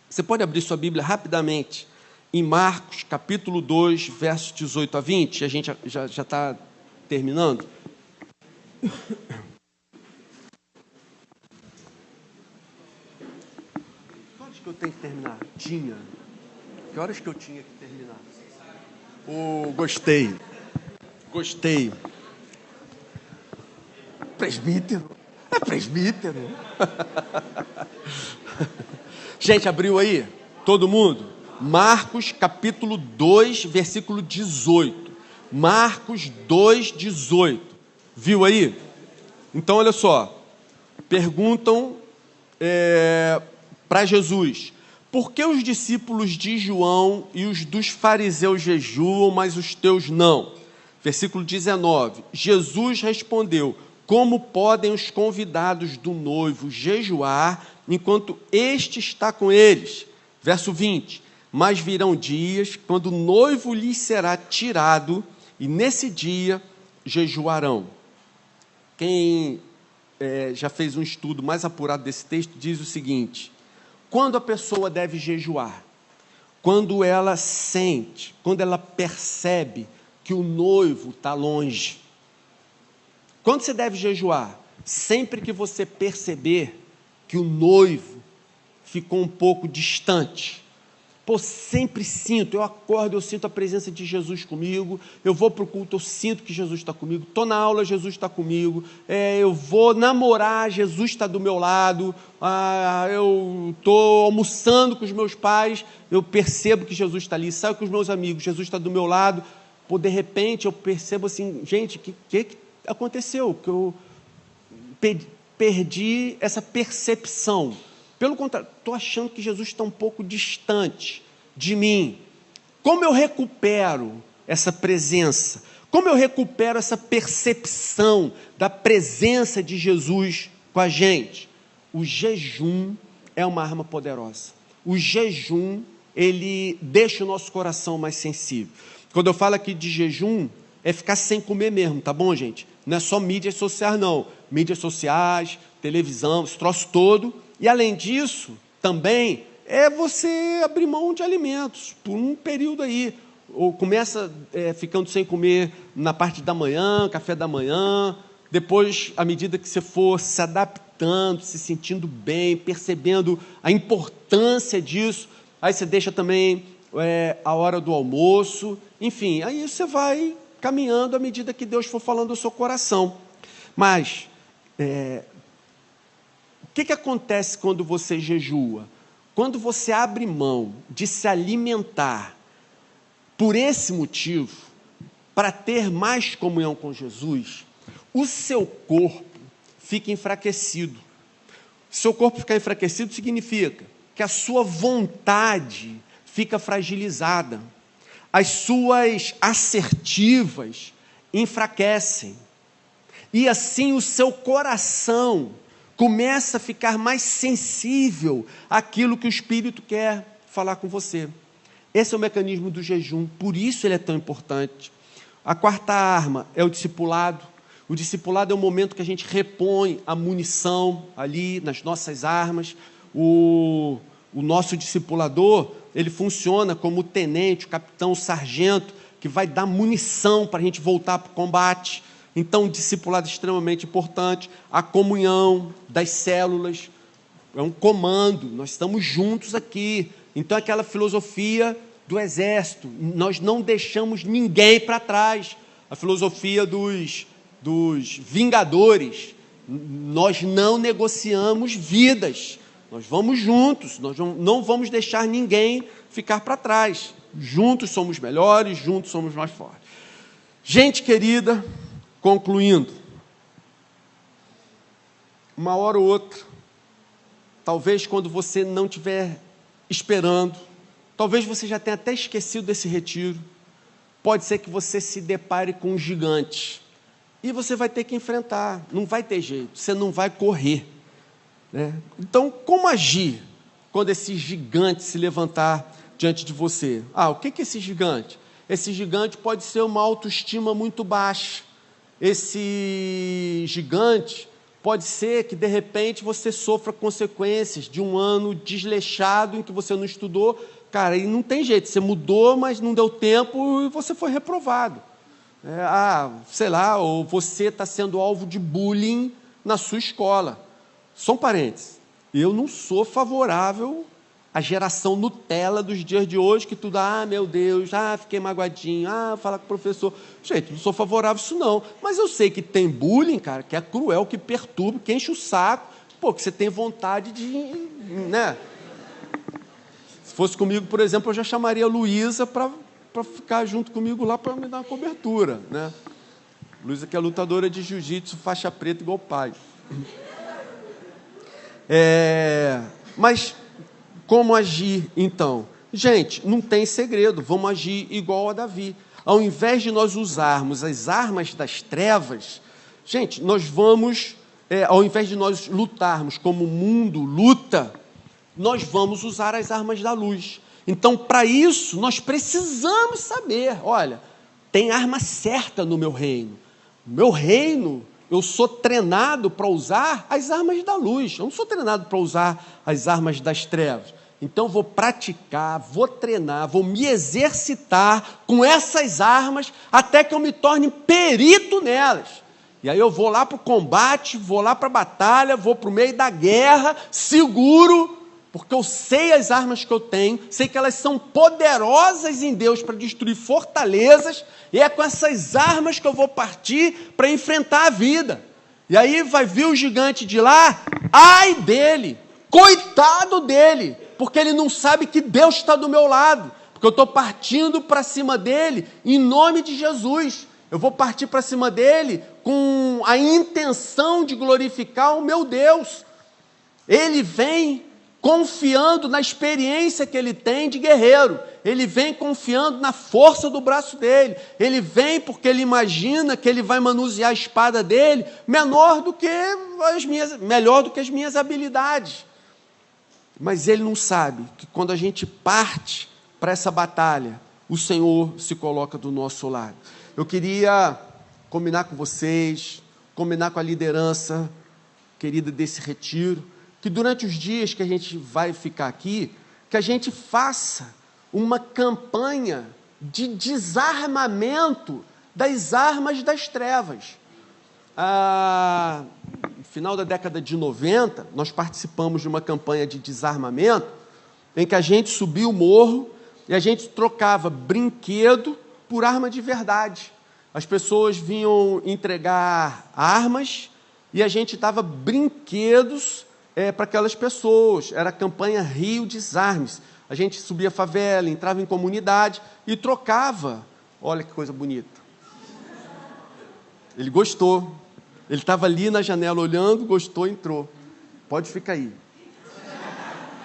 Você pode abrir sua Bíblia rapidamente em Marcos, capítulo 2, versos 18 a 20, a gente já está terminando. Que horas que eu tenho que terminar? Que horas que eu tinha que terminar? Gostei. Presbítero? É presbítero? Gente, abriu aí? Todo mundo? Marcos, capítulo 2, versículo 18. Marcos 2, 18. Viu aí? Então, olha só. Perguntam para Jesus: por que os discípulos de João e os dos fariseus jejuam, mas os teus não? Versículo 19, Jesus respondeu: como podem os convidados do noivo jejuar, enquanto este está com eles? Verso 20, mas virão dias, quando o noivo lhes será tirado, e nesse dia jejuarão. Quem já fez um estudo mais apurado desse texto, diz o seguinte: quando a pessoa deve jejuar? Quando ela sente, quando ela percebe que o noivo está longe. Quando você deve jejuar? Sempre que você perceber que o noivo ficou um pouco distante. Sempre sinto, eu acordo, eu sinto a presença de Jesus comigo, eu vou para o culto, eu sinto que Jesus está comigo, estou na aula, Jesus está comigo, eu vou namorar, Jesus está do meu lado, eu estou almoçando com os meus pais, eu percebo que Jesus está ali, saio com os meus amigos, Jesus está do meu lado. De repente eu percebo assim, gente, o que aconteceu? Que eu perdi essa percepção. Pelo contrário, estou achando que Jesus está um pouco distante de mim. Como eu recupero essa presença? Como eu recupero essa percepção da presença de Jesus com a gente? O jejum é uma arma poderosa. O jejum, ele deixa o nosso coração mais sensível. Quando eu falo aqui de jejum, é ficar sem comer mesmo, tá bom, gente? Não é só mídias sociais, não. Mídias sociais, televisão, esse troço todo. E, além disso, também é você abrir mão de alimentos por um período aí. ou começa ficando sem comer na parte da manhã, café da manhã, depois, à medida que você for se adaptando, se sentindo bem, percebendo a importância disso, aí você deixa também a hora do almoço, enfim, aí você vai caminhando à medida que Deus for falando ao seu coração. Mas, o que acontece quando você jejua? Quando você abre mão de se alimentar por esse motivo, para ter mais comunhão com Jesus, o seu corpo fica enfraquecido. Seu corpo ficar enfraquecido significa que a sua vontade fica fragilizada, as suas assertivas enfraquecem, e assim o seu coração começa a ficar mais sensível àquilo que o Espírito quer falar com você. Esse é o mecanismo do jejum, por isso ele é tão importante. A quarta arma é o discipulado. O discipulado é o momento que a gente repõe a munição ali nas nossas armas. O nosso discipulador, ele funciona como o tenente, o capitão, o sargento, que vai dar munição para a gente voltar para o combate. Então, o discipulado é extremamente importante. A comunhão das células é um comando, nós estamos juntos aqui. Então, aquela filosofia do exército, nós não deixamos ninguém para trás. A filosofia dos vingadores, nós não negociamos vidas, nós vamos juntos, nós não vamos deixar ninguém ficar para trás. Juntos somos melhores, juntos somos mais fortes. Gente querida, concluindo, uma hora ou outra, talvez quando você não estiver esperando, talvez você já tenha até esquecido desse retiro, pode ser que você se depare com um gigante, e você vai ter que enfrentar, não vai ter jeito, você não vai correr, né? Então, como agir quando esse gigante se levantar diante de você? O que é esse gigante? Esse gigante pode ser uma autoestima muito baixa. Esse gigante pode ser que, de repente, você sofra consequências de um ano desleixado em que você não estudou. Cara, e não tem jeito, você mudou, mas não deu tempo e você foi reprovado. Sei lá, ou você está sendo alvo de bullying na sua escola. Só um parênteses, eu não sou favorável à geração Nutella dos dias de hoje, que tudo, meu Deus, fiquei magoadinho, falar com o professor. Gente, não sou favorável a isso não, mas eu sei que tem bullying, cara, que é cruel, que perturba, que enche o saco, que você tem vontade de, né? Se fosse comigo, por exemplo, eu já chamaria a Luísa para ficar junto comigo lá, para me dar uma cobertura, né? Luísa, que é lutadora de jiu-jitsu, faixa preta igual o pai. Mas como agir, então? Gente, não tem segredo, vamos agir igual a Davi. Ao invés de nós usarmos as armas das trevas, gente, nós vamos, ao invés de nós lutarmos como o mundo luta, nós vamos usar as armas da luz. Então, para isso, nós precisamos saber, olha, tem arma certa no meu reino. No meu reino, eu sou treinado para usar as armas da luz, eu não sou treinado para usar as armas das trevas. Então, vou praticar, vou treinar, vou me exercitar com essas armas até que eu me torne perito nelas. E aí eu vou lá para o combate, vou lá para a batalha, vou para o meio da guerra, seguro, porque eu sei as armas que eu tenho, sei que elas são poderosas em Deus para destruir fortalezas, e é com essas armas que eu vou partir para enfrentar a vida. E aí vai vir o gigante de lá, ai dele, coitado dele, porque ele não sabe que Deus está do meu lado, porque eu estou partindo para cima dele em nome de Jesus. Eu vou partir para cima dele com a intenção de glorificar o meu Deus. Ele vem confiando na experiência que ele tem de guerreiro, ele vem confiando na força do braço dele, ele vem porque ele imagina que ele vai manusear a espada dele melhor do que as minhas habilidades. Mas ele não sabe que quando a gente parte para essa batalha, o Senhor se coloca do nosso lado. Eu queria combinar com vocês, combinar com a liderança querida desse retiro, que durante os dias que a gente vai ficar aqui, que a gente faça uma campanha de desarmamento das armas das trevas. No final da década de 90, nós participamos de uma campanha de desarmamento em que a gente subia o morro e a gente trocava brinquedo por arma de verdade. As pessoas vinham entregar armas e a gente dava brinquedos para aquelas pessoas. Era a campanha Rio Desarmes. A gente subia a favela, entrava em comunidade e trocava. Olha que coisa bonita. Ele gostou. Ele estava ali na janela olhando, gostou, entrou. Pode ficar aí.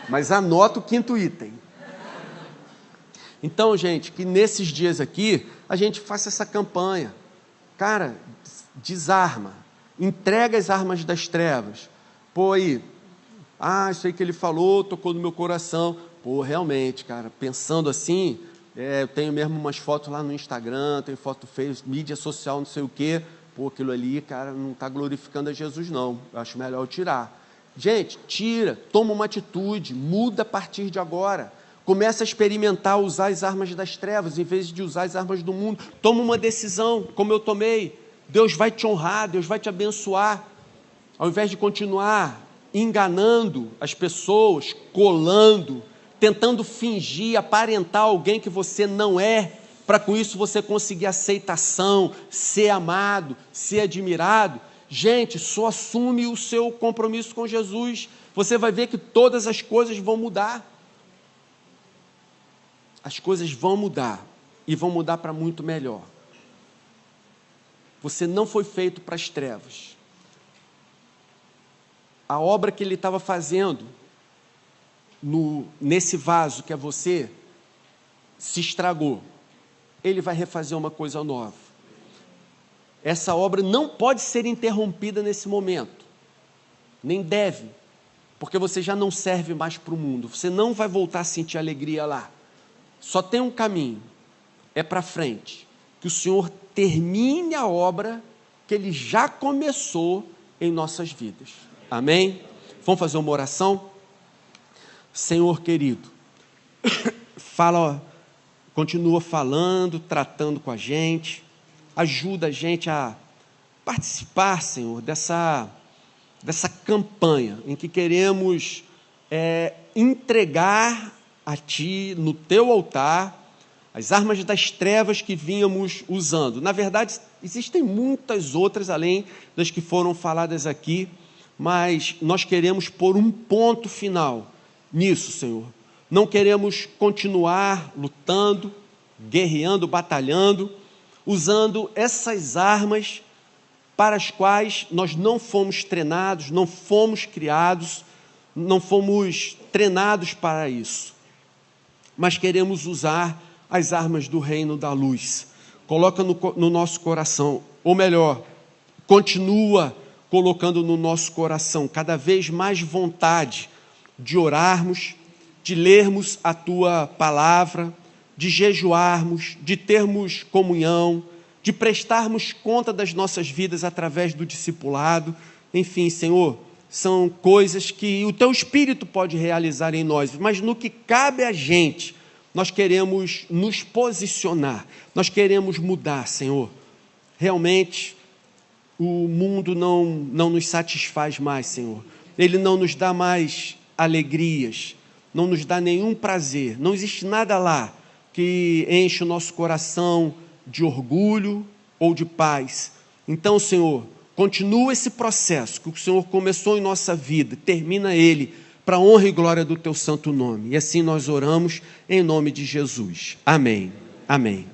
Mas anota o 5º item. Então, gente, que nesses dias aqui, a gente faça essa campanha. Cara, desarma. Entrega as armas das trevas. Pô, aí, isso aí que ele falou, tocou no meu coração. Pô, realmente, cara, pensando assim, eu tenho mesmo umas fotos lá no Instagram, tenho foto no Facebook, mídia social, não sei o quê. Pô, aquilo ali, cara, não está glorificando a Jesus, não. Eu acho melhor eu tirar. Gente, tira, toma uma atitude, muda a partir de agora. Começa a experimentar usar as armas das trevas, em vez de usar as armas do mundo. Toma uma decisão, como eu tomei. Deus vai te honrar, Deus vai te abençoar. Ao invés de continuar enganando as pessoas, colando, tentando fingir, aparentar alguém que você não é, para com isso você conseguir aceitação, ser amado, ser admirado. Gente, só assume o seu compromisso com Jesus. Você vai ver que todas as coisas vão mudar. As coisas vão mudar e vão mudar para muito melhor. Você não foi feito para as trevas. A obra que ele estava fazendo nesse vaso que é você se estragou. Ele vai refazer uma coisa nova. Essa obra não pode ser interrompida nesse momento, nem deve, porque você já não serve mais para o mundo, você não vai voltar a sentir alegria lá. Só tem um caminho, é para frente, que o Senhor termine a obra que Ele já começou em nossas vidas. Amém? Vamos fazer uma oração? Senhor querido, continua falando, tratando com a gente, ajuda a gente a participar, Senhor, dessa campanha em que queremos entregar a Ti, no Teu altar, as armas das trevas que vínhamos usando. Na verdade, existem muitas outras, além das que foram faladas aqui, mas nós queremos pôr um ponto final nisso, Senhor. Não queremos continuar lutando, guerreando, batalhando, usando essas armas para as quais nós não fomos treinados, não fomos criados, não fomos treinados para isso. Mas queremos usar as armas do reino da luz. Coloca no nosso coração, ou melhor, continua colocando no nosso coração cada vez mais vontade de orarmos, de lermos a Tua palavra, de jejuarmos, de termos comunhão, de prestarmos conta das nossas vidas através do discipulado. Enfim, Senhor, são coisas que o Teu Espírito pode realizar em nós, mas no que cabe a gente, nós queremos nos posicionar, nós queremos mudar, Senhor. Realmente, o mundo não nos satisfaz mais, Senhor. Ele não nos dá mais alegrias, não nos dá nenhum prazer, não existe nada lá que enche o nosso coração de orgulho ou de paz. Então, Senhor, continua esse processo que o Senhor começou em nossa vida, termina ele, para a honra e glória do Teu santo nome. E assim nós oramos em nome de Jesus. Amém. Amém.